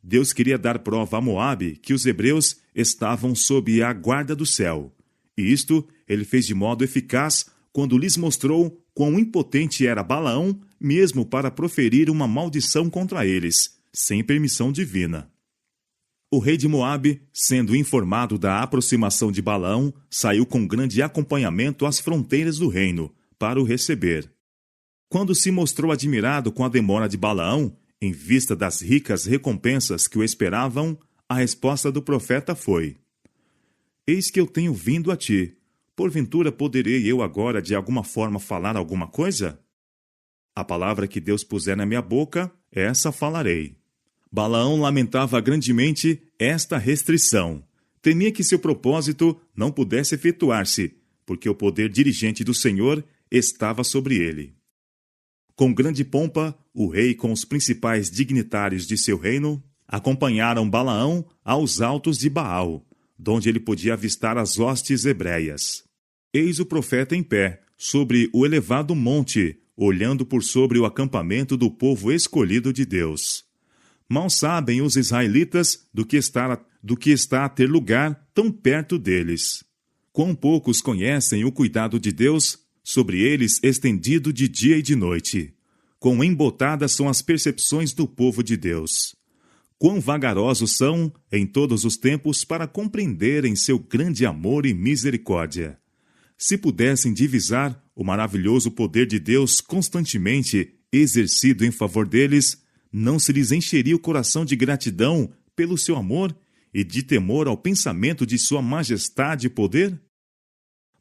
Deus queria dar prova a Moabe que os hebreus estavam sob a guarda do céu. E isto ele fez de modo eficaz quando lhes mostrou quão impotente era Balaão mesmo para proferir uma maldição contra eles, sem permissão divina. O rei de Moabe, sendo informado da aproximação de Balaão, saiu com grande acompanhamento às fronteiras do reino, para o receber. Quando se mostrou admirado com a demora de Balaão, em vista das ricas recompensas que o esperavam, a resposta do profeta foi: Eis que eu tenho vindo a ti. Porventura poderei eu agora de alguma forma falar alguma coisa? A palavra que Deus puser na minha boca, essa falarei. Balaão lamentava grandemente esta restrição. Temia que seu propósito não pudesse efetuar-se, porque o poder dirigente do Senhor estava sobre ele. Com grande pompa, o rei com os principais dignitários de seu reino acompanharam Balaão aos altos de Baal, donde ele podia avistar as hostes hebreias. Eis o profeta em pé, sobre o elevado monte, olhando por sobre o acampamento do povo escolhido de Deus. Mal sabem os israelitas do que está a ter lugar tão perto deles. Quão poucos conhecem o cuidado de Deus sobre eles estendido de dia e de noite. Quão embotadas são as percepções do povo de Deus. Quão vagarosos são, em todos os tempos, para compreenderem seu grande amor e misericórdia. Se pudessem divisar o maravilhoso poder de Deus constantemente exercido em favor deles, não se lhes encheria o coração de gratidão pelo seu amor e de temor ao pensamento de sua majestade e poder?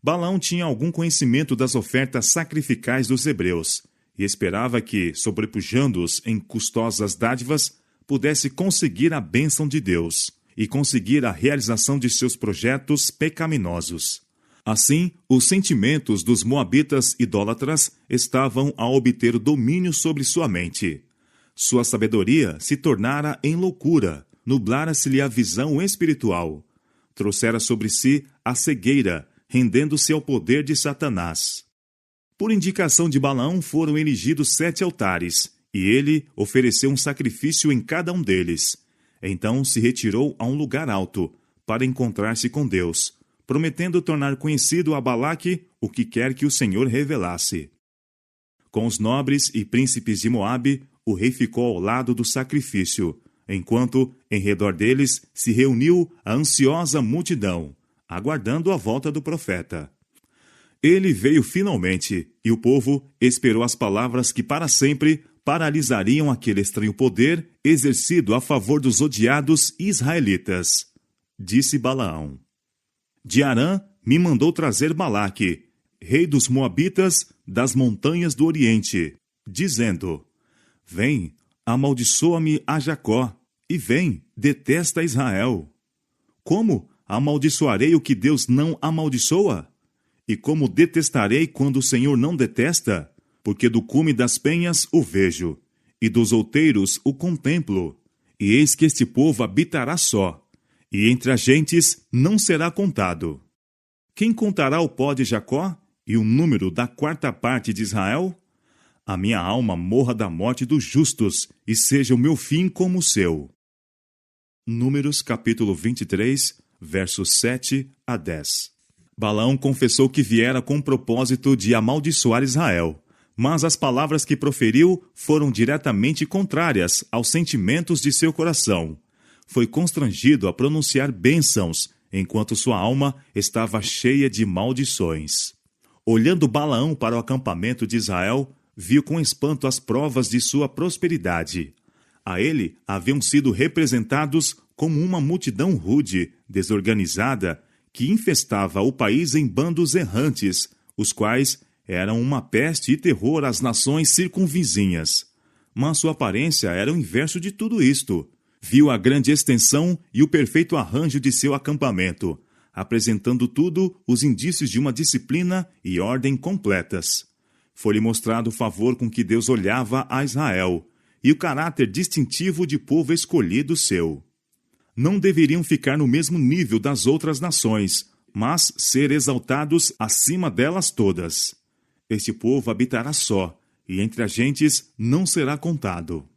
Balaão tinha algum conhecimento das ofertas sacrificais dos hebreus e esperava que, sobrepujando-os em custosas dádivas, pudesse conseguir a bênção de Deus e conseguir a realização de seus projetos pecaminosos. Assim, os sentimentos dos moabitas idólatras estavam a obter domínio sobre sua mente. Sua sabedoria se tornara em loucura, nublara-se-lhe a visão espiritual. Trouxera sobre si a cegueira, rendendo-se ao poder de Satanás. Por indicação de Balaão foram erigidos 7 altares, e ele ofereceu um sacrifício em cada um deles. Então se retirou a um lugar alto, para encontrar-se com Deus, prometendo tornar conhecido a Balaque o que quer que o Senhor revelasse. Com os nobres e príncipes de Moabe, o rei ficou ao lado do sacrifício, enquanto, em redor deles, se reuniu a ansiosa multidão, aguardando a volta do profeta. Ele veio finalmente, e o povo esperou as palavras que para sempre paralisariam aquele estranho poder exercido a favor dos odiados israelitas. Disse Balaão: De Arã me mandou trazer Balaque, rei dos Moabitas, das montanhas do Oriente, dizendo: Vem, amaldiçoa-me a Jacó, e vem, detesta Israel. Como amaldiçoarei o que Deus não amaldiçoa? E como detestarei quando o Senhor não detesta? Porque do cume das penhas o vejo, e dos outeiros o contemplo. E eis que este povo habitará só, e entre as gentes não será contado. Quem contará o pó de Jacó, e o número da 4ª parte de Israel? A minha alma morra da morte dos justos, e seja o meu fim como o seu. Números capítulo 23, versos 7 a 10. Balaão confessou que viera com o propósito de amaldiçoar Israel, mas as palavras que proferiu foram diretamente contrárias aos sentimentos de seu coração. Foi constrangido a pronunciar bênçãos, enquanto sua alma estava cheia de maldições. Olhando Balaão para o acampamento de Israel, viu com espanto as provas de sua prosperidade. A ele haviam sido representados como uma multidão rude, desorganizada, que infestava o país em bandos errantes, os quais eram uma peste e terror às nações circunvizinhas. Mas sua aparência era o inverso de tudo isto. Viu a grande extensão e o perfeito arranjo de seu acampamento, apresentando tudo os indícios de uma disciplina e ordem completas. Foi-lhe mostrado o favor com que Deus olhava a Israel, e o caráter distintivo de povo escolhido seu. Não deveriam ficar no mesmo nível das outras nações, mas ser exaltados acima delas todas. Este povo habitará só, e entre as gentes não será contado.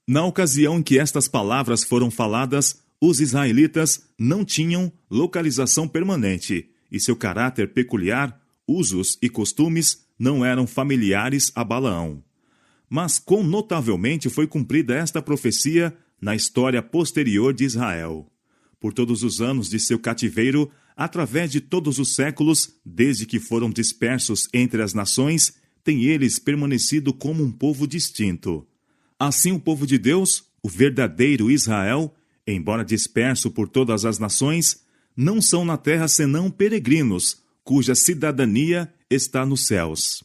Na ocasião em que estas palavras foram faladas, os israelitas não tinham localização permanente, e seu caráter peculiar, usos e costumes não eram familiares a Balaão. Mas quão notavelmente foi cumprida esta profecia na história posterior de Israel. Por todos os anos de seu cativeiro, através de todos os séculos, desde que foram dispersos entre as nações, têm eles permanecido como um povo distinto. Assim o povo de Deus, o verdadeiro Israel, embora disperso por todas as nações, não são na terra senão peregrinos, cuja cidadania está nos céus.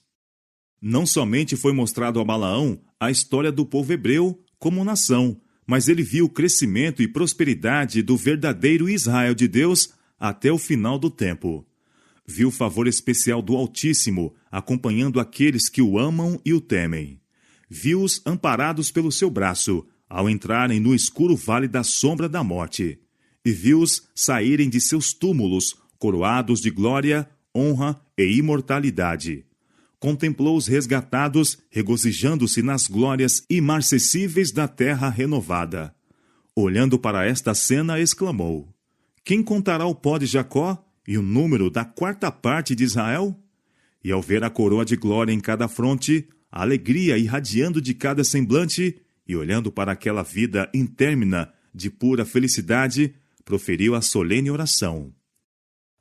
Não somente foi mostrado a Balaão a história do povo hebreu como nação, mas ele viu o crescimento e prosperidade do verdadeiro Israel de Deus até o final do tempo. Viu o favor especial do Altíssimo acompanhando aqueles que o amam e o temem. Viu-os amparados pelo seu braço, ao entrarem no escuro vale da sombra da morte. E viu-os saírem de seus túmulos, coroados de glória, honra e imortalidade. Contemplou os resgatados, regozijando-se nas glórias imarcessíveis da terra renovada. Olhando para esta cena, exclamou: Quem contará o pó de Jacó e o número da 4ª parte de Israel? E ao ver a coroa de glória em cada fronte, a alegria irradiando de cada semblante, e olhando para aquela vida intérmina de pura felicidade, proferiu a solene oração: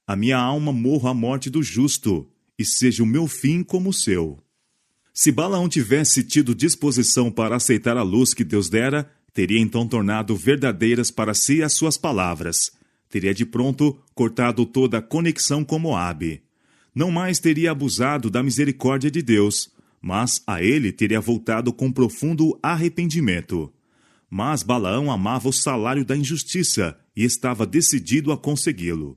A minha alma morra a morte do justo, e seja o meu fim como o seu. Se Balaão tivesse tido disposição para aceitar a luz que Deus dera, teria então tornado verdadeiras para si as suas palavras. Teria de pronto cortado toda a conexão com Moabe. Não mais teria abusado da misericórdia de Deus, mas a ele teria voltado com profundo arrependimento. Mas Balaão amava o salário da injustiça e estava decidido a consegui-lo.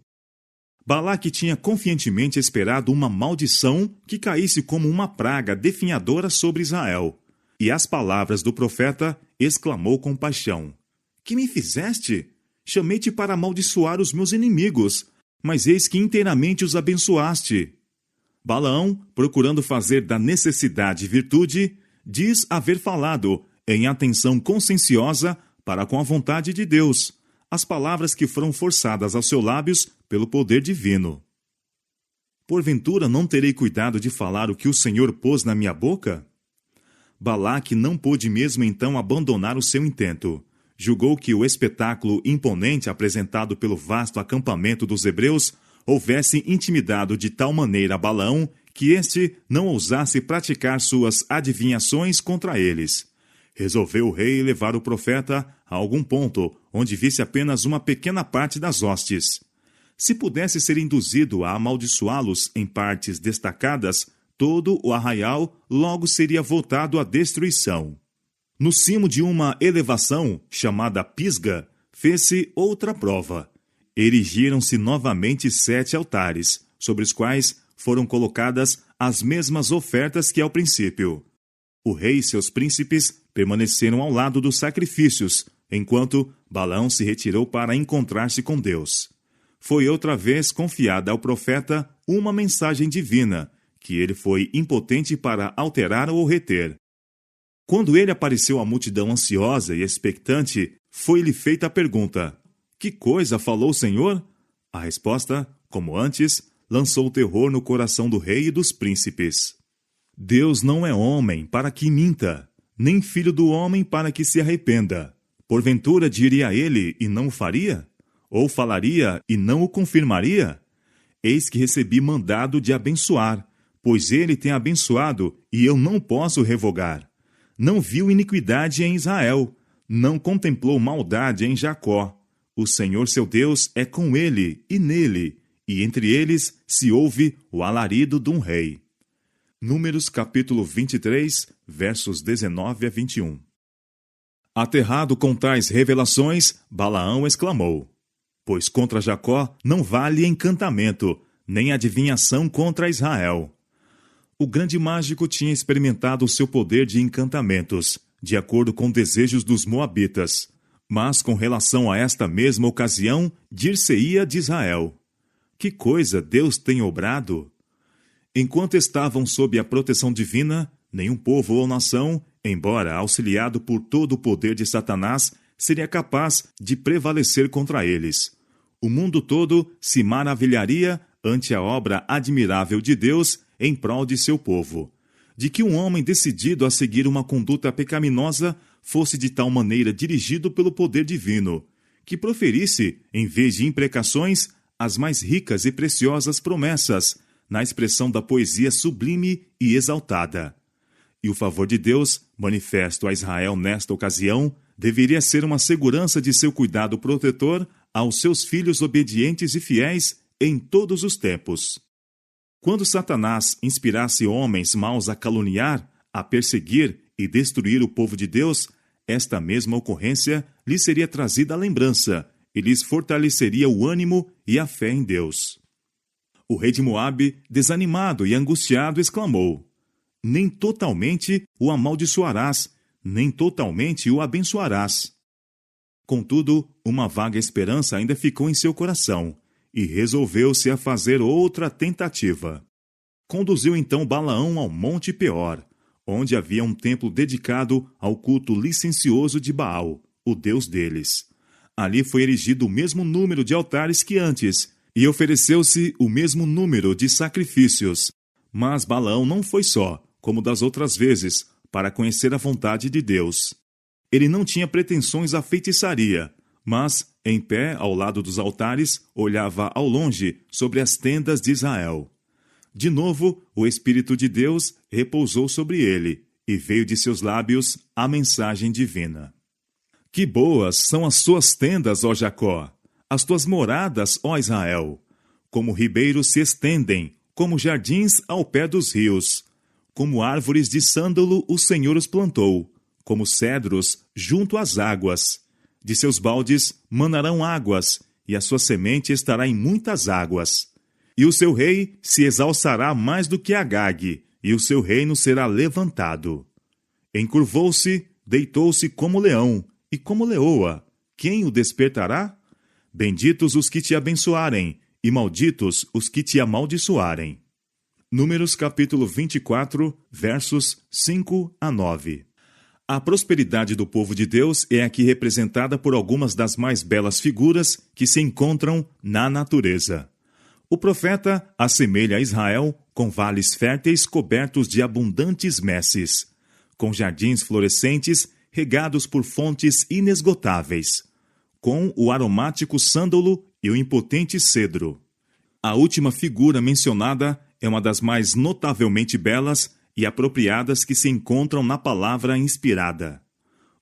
Balaque tinha confiantemente esperado uma maldição que caísse como uma praga definhadora sobre Israel. E às palavras do profeta, exclamou com paixão: Que me fizeste? Chamei-te para amaldiçoar os meus inimigos, mas eis que inteiramente os abençoaste. Balaão, procurando fazer da necessidade virtude, diz haver falado, em atenção conscienciosa para com a vontade de Deus, as palavras que foram forçadas aos seus lábios pelo poder divino. Porventura não terei cuidado de falar o que o Senhor pôs na minha boca? Balaque não pôde mesmo então abandonar o seu intento. Julgou que o espetáculo imponente apresentado pelo vasto acampamento dos hebreus houvesse intimidado de tal maneira Balaão que este não ousasse praticar suas adivinhações contra eles. Resolveu o rei levar o profeta a algum ponto onde visse apenas uma pequena parte das hostes. Se pudesse ser induzido a amaldiçoá-los em partes destacadas, todo o arraial logo seria voltado à destruição. No cimo de uma elevação, chamada Pisga, fez-se outra prova. Erigiram-se novamente 7 altares, sobre os quais foram colocadas as mesmas ofertas que ao princípio. O rei e seus príncipes permaneceram ao lado dos sacrifícios, enquanto Balaão se retirou para encontrar-se com Deus. Foi outra vez confiada ao profeta uma mensagem divina, que ele foi impotente para alterar ou reter. Quando ele apareceu à multidão ansiosa e expectante, foi-lhe feita a pergunta: que coisa falou o Senhor? A resposta, como antes, lançou o terror no coração do rei e dos príncipes. Deus não é homem para que minta, nem filho do homem para que se arrependa. Porventura diria ele e não o faria? Ou falaria e não o confirmaria? Eis que recebi mandado de abençoar, pois ele tem abençoado e eu não posso revogar. Não viu iniquidade em Israel, não contemplou maldade em Jacó. O Senhor seu Deus é com ele e nele, e entre eles se ouve o alarido de um rei. Números capítulo 23, versos 19 a 21. Aterrado com tais revelações, Balaão exclamou: pois contra Jacó não vale encantamento, nem adivinhação contra Israel. O grande mágico tinha experimentado o seu poder de encantamentos, de acordo com desejos dos moabitas, mas com relação a esta mesma ocasião, dir-se-ia de Israel: que coisa Deus tem obrado? Enquanto estavam sob a proteção divina, nenhum povo ou nação, embora auxiliado por todo o poder de Satanás, seria capaz de prevalecer contra eles. O mundo todo se maravilharia ante a obra admirável de Deus em prol de seu povo, de que um homem decidido a seguir uma conduta pecaminosa fosse de tal maneira dirigido pelo poder divino, que proferisse, em vez de imprecações, as mais ricas e preciosas promessas, na expressão da poesia sublime e exaltada. E o favor de Deus, manifesto a Israel nesta ocasião, deveria ser uma segurança de seu cuidado protetor aos seus filhos obedientes e fiéis em todos os tempos. Quando Satanás inspirasse homens maus a caluniar, a perseguir e destruir o povo de Deus, esta mesma ocorrência lhes seria trazida à lembrança e lhes fortaleceria o ânimo e a fé em Deus. O rei de Moabe, desanimado e angustiado, exclamou: nem totalmente o amaldiçoarás, nem totalmente o abençoarás. Contudo, uma vaga esperança ainda ficou em seu coração, e resolveu-se a fazer outra tentativa. Conduziu então Balaão ao Monte Peor, onde havia um templo dedicado ao culto licencioso de Baal, o deus deles. Ali foi erigido o mesmo número de altares que antes, e ofereceu-se o mesmo número de sacrifícios. Mas Balaão não foi só, como das outras vezes, para conhecer a vontade de Deus. Ele não tinha pretensões à feitiçaria, mas, em pé ao lado dos altares, olhava ao longe sobre as tendas de Israel. De novo, o Espírito de Deus repousou sobre ele, e veio de seus lábios a mensagem divina. Que boas são as suas tendas, ó Jacó! As tuas moradas, ó Israel! Como ribeiros se estendem, como jardins ao pé dos rios. Como árvores de sândalo o Senhor os plantou, como cedros junto às águas. De seus baldes manarão águas, e a sua semente estará em muitas águas. E o seu rei se exalçará mais do que Agag, e o seu reino será levantado. Encurvou-se, deitou-se como leão, e como leoa. Quem o despertará? Benditos os que te abençoarem, e malditos os que te amaldiçoarem. Números capítulo 24, versos 5 a 9. A prosperidade do povo de Deus é aqui representada por algumas das mais belas figuras que se encontram na natureza. O profeta assemelha a Israel com vales férteis cobertos de abundantes messes, com jardins florescentes regados por fontes inesgotáveis, com o aromático sândalo e o impotente cedro. A última figura mencionada é uma das mais notavelmente belas e apropriadas que se encontram na palavra inspirada.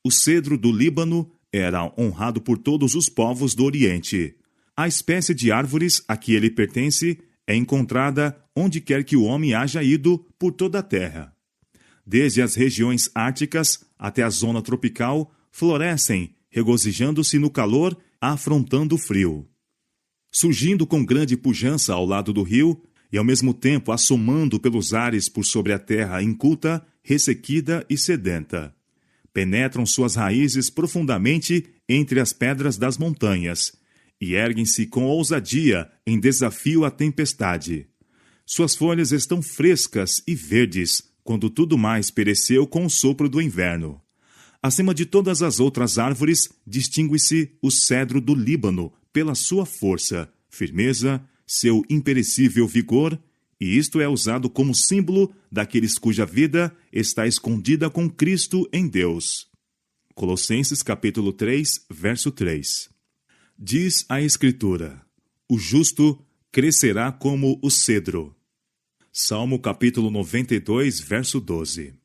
O cedro do Líbano era honrado por todos os povos do Oriente. A espécie de árvores a que ele pertence é encontrada onde quer que o homem haja ido por toda a terra. Desde as regiões árticas até a zona tropical, florescem, regozijando-se no calor, afrontando o frio. Surgindo com grande pujança ao lado do rio, e ao mesmo tempo assomando pelos ares por sobre a terra inculta, ressequida e sedenta. Penetram suas raízes profundamente entre as pedras das montanhas, e erguem-se com ousadia em desafio à tempestade. Suas folhas estão frescas e verdes, quando tudo mais pereceu com o sopro do inverno. Acima de todas as outras árvores, distingue-se o cedro do Líbano pela sua força, firmeza, seu imperecível vigor, e isto é usado como símbolo daqueles cuja vida está escondida com Cristo em Deus. Colossenses capítulo 3, verso 3. Diz a Escritura: o justo crescerá como o cedro. Salmo capítulo 92, verso 12.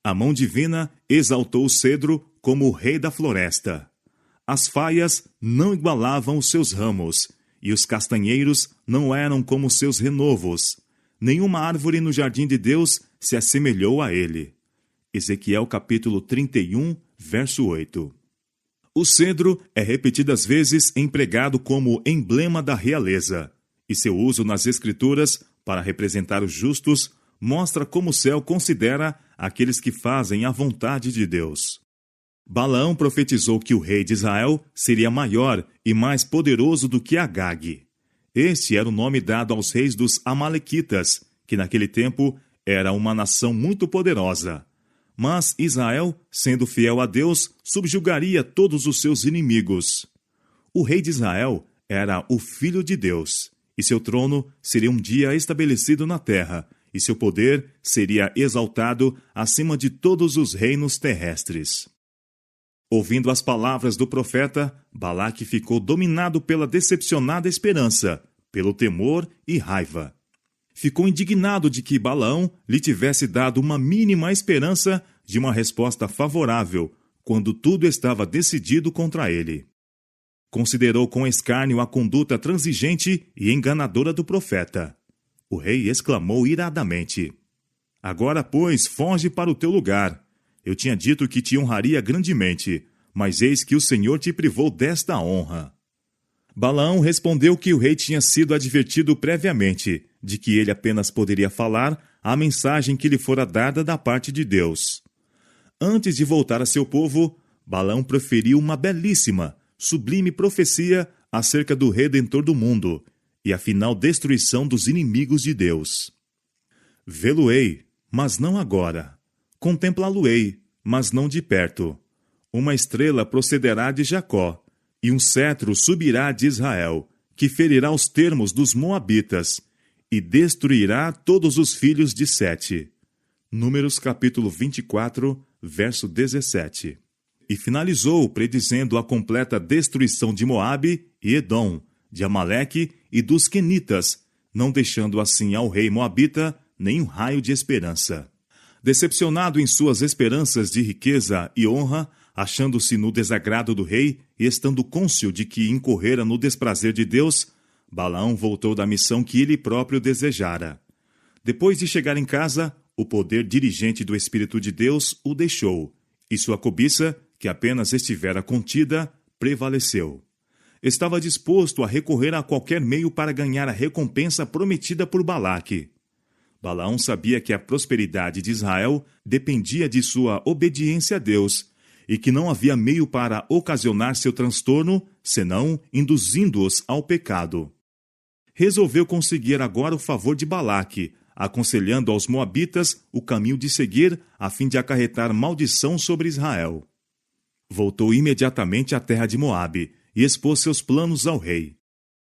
A mão divina exaltou o cedro como o rei da floresta. As faias não igualavam os seus ramos, e os castanheiros não eram como seus renovos. Nenhuma árvore no jardim de Deus se assemelhou a ele. Ezequiel capítulo 31, verso 8. O cedro é repetidas vezes empregado como emblema da realeza, e seu uso nas Escrituras para representar os justos mostra como o céu considera aqueles que fazem a vontade de Deus. Balaão profetizou que o rei de Israel seria maior e mais poderoso do que Agag. Este era o nome dado aos reis dos Amalequitas, que naquele tempo era uma nação muito poderosa. Mas Israel, sendo fiel a Deus, subjugaria todos os seus inimigos. O rei de Israel era o Filho de Deus, e seu trono seria um dia estabelecido na terra, e seu poder seria exaltado acima de todos os reinos terrestres. Ouvindo as palavras do profeta, Balaque ficou dominado pela decepcionada esperança, pelo temor e raiva. Ficou indignado de que Balaão lhe tivesse dado uma mínima esperança de uma resposta favorável, quando tudo estava decidido contra ele. Considerou com escárnio a conduta transigente e enganadora do profeta. O rei exclamou iradamente: agora, pois, foge para o teu lugar. Eu tinha dito que te honraria grandemente, mas eis que o Senhor te privou desta honra. Balaão respondeu que o rei tinha sido advertido previamente de que ele apenas poderia falar a mensagem que lhe fora dada da parte de Deus. Antes de voltar a seu povo, Balaão proferiu uma belíssima, sublime profecia acerca do Redentor do mundo e a final destruição dos inimigos de Deus. Vê-lo-ei, mas não agora. Contemplá-lo-ei, mas não de perto. Uma estrela procederá de Jacó, e um cetro subirá de Israel, que ferirá os termos dos Moabitas, e destruirá todos os filhos de Sete. Números capítulo 24, verso 17. E finalizou predizendo a completa destruição de Moabe e Edom, de Amaleque e dos Quenitas, não deixando assim ao rei moabita nenhum raio de esperança. Decepcionado em suas esperanças de riqueza e honra, achando-se no desagrado do rei e estando cônscio de que incorrera no desprazer de Deus, Balaão voltou da missão que ele próprio desejara. Depois de chegar em casa, o poder dirigente do Espírito de Deus o deixou, e sua cobiça, que apenas estivera contida, prevaleceu. Estava disposto a recorrer a qualquer meio para ganhar a recompensa prometida por Balaque. Balaão sabia que a prosperidade de Israel dependia de sua obediência a Deus, e que não havia meio para ocasionar seu transtorno, senão induzindo-os ao pecado. Resolveu conseguir agora o favor de Balaque, aconselhando aos moabitas o caminho de seguir a fim de acarretar maldição sobre Israel. Voltou imediatamente à terra de Moabe e expôs seus planos ao rei.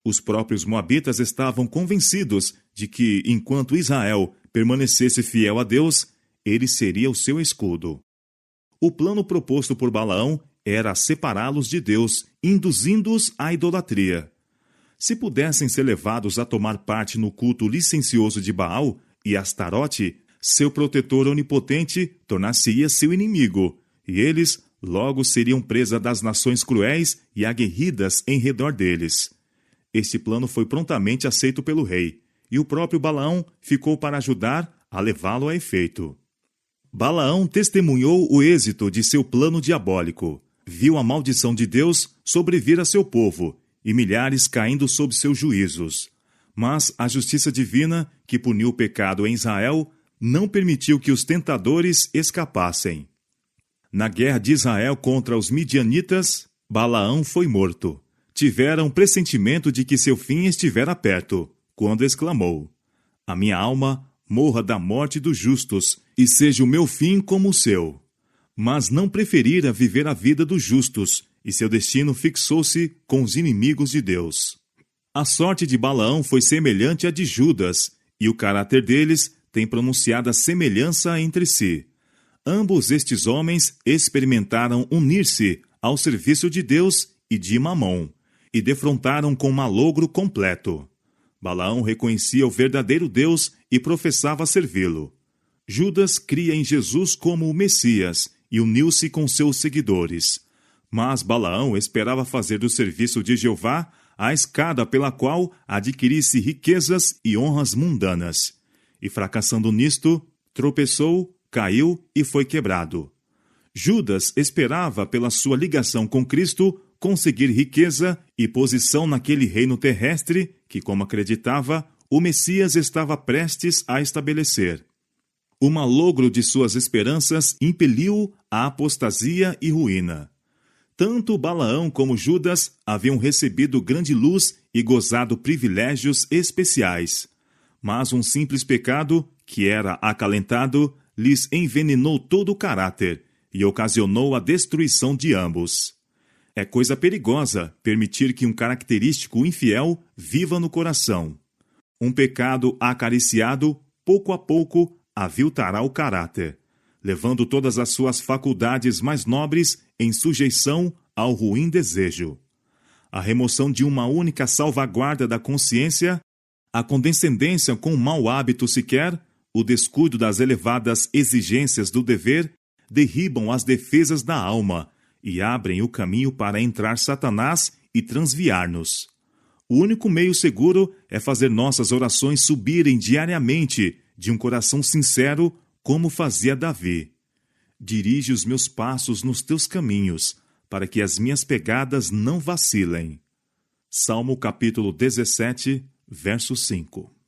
Os próprios moabitas estavam convencidos de que, enquanto Israel permanecesse fiel a Deus, ele seria o seu escudo. O plano proposto por Balaão era separá-los de Deus, induzindo-os à idolatria. Se pudessem ser levados a tomar parte no culto licencioso de Baal e Astarote, seu protetor onipotente tornar-se-ia seu inimigo, e eles logo seriam presa das nações cruéis e aguerridas em redor deles. Este plano foi prontamente aceito pelo rei, e o próprio Balaão ficou para ajudar a levá-lo a efeito. Balaão testemunhou o êxito de seu plano diabólico, viu a maldição de Deus sobrevir a seu povo, e milhares caindo sob seus juízos. Mas a justiça divina, que puniu o pecado em Israel, não permitiu que os tentadores escapassem. Na guerra de Israel contra os midianitas, Balaão foi morto. Tivera um pressentimento de que seu fim estivera perto, quando exclamou: A minha alma morra da morte dos justos, e seja o meu fim como o seu. Mas não preferira viver a vida dos justos, e seu destino fixou-se com os inimigos de Deus. A sorte de Balaão foi semelhante à de Judas, e o caráter deles tem pronunciada semelhança entre si. Ambos estes homens experimentaram unir-se ao serviço de Deus e de Mamom, e defrontaram com malogro completo. Balaão reconhecia o verdadeiro Deus e professava servi-lo. Judas cria em Jesus como o Messias e uniu-se com seus seguidores. Mas Balaão esperava fazer do serviço de Jeová a escada pela qual adquirisse riquezas e honras mundanas. E fracassando nisto, tropeçou, caiu e foi quebrado. Judas esperava, pela sua ligação com Cristo, conseguir riqueza e posição naquele reino terrestre que, como acreditava, o Messias estava prestes a estabelecer. O malogro de suas esperanças impeliu-o à apostasia e ruína. Tanto Balaão como Judas haviam recebido grande luz e gozado privilégios especiais. Mas um simples pecado, que era acalentado, lhes envenenou todo o caráter e ocasionou a destruição de ambos. É coisa perigosa permitir que um característico infiel viva no coração. Um pecado acariciado, pouco a pouco, aviltará o caráter, levando todas as suas faculdades mais nobres em sujeição ao ruim desejo. A remoção de uma única salvaguarda da consciência, a condescendência com um mau hábito sequer, o descuido das elevadas exigências do dever, derribam as defesas da alma e abrem o caminho para entrar Satanás e transviar-nos. O único meio seguro é fazer nossas orações subirem diariamente de um coração sincero, como fazia Davi. Dirige os meus passos nos teus caminhos, para que as minhas pegadas não vacilem. Salmo capítulo 17, verso 5.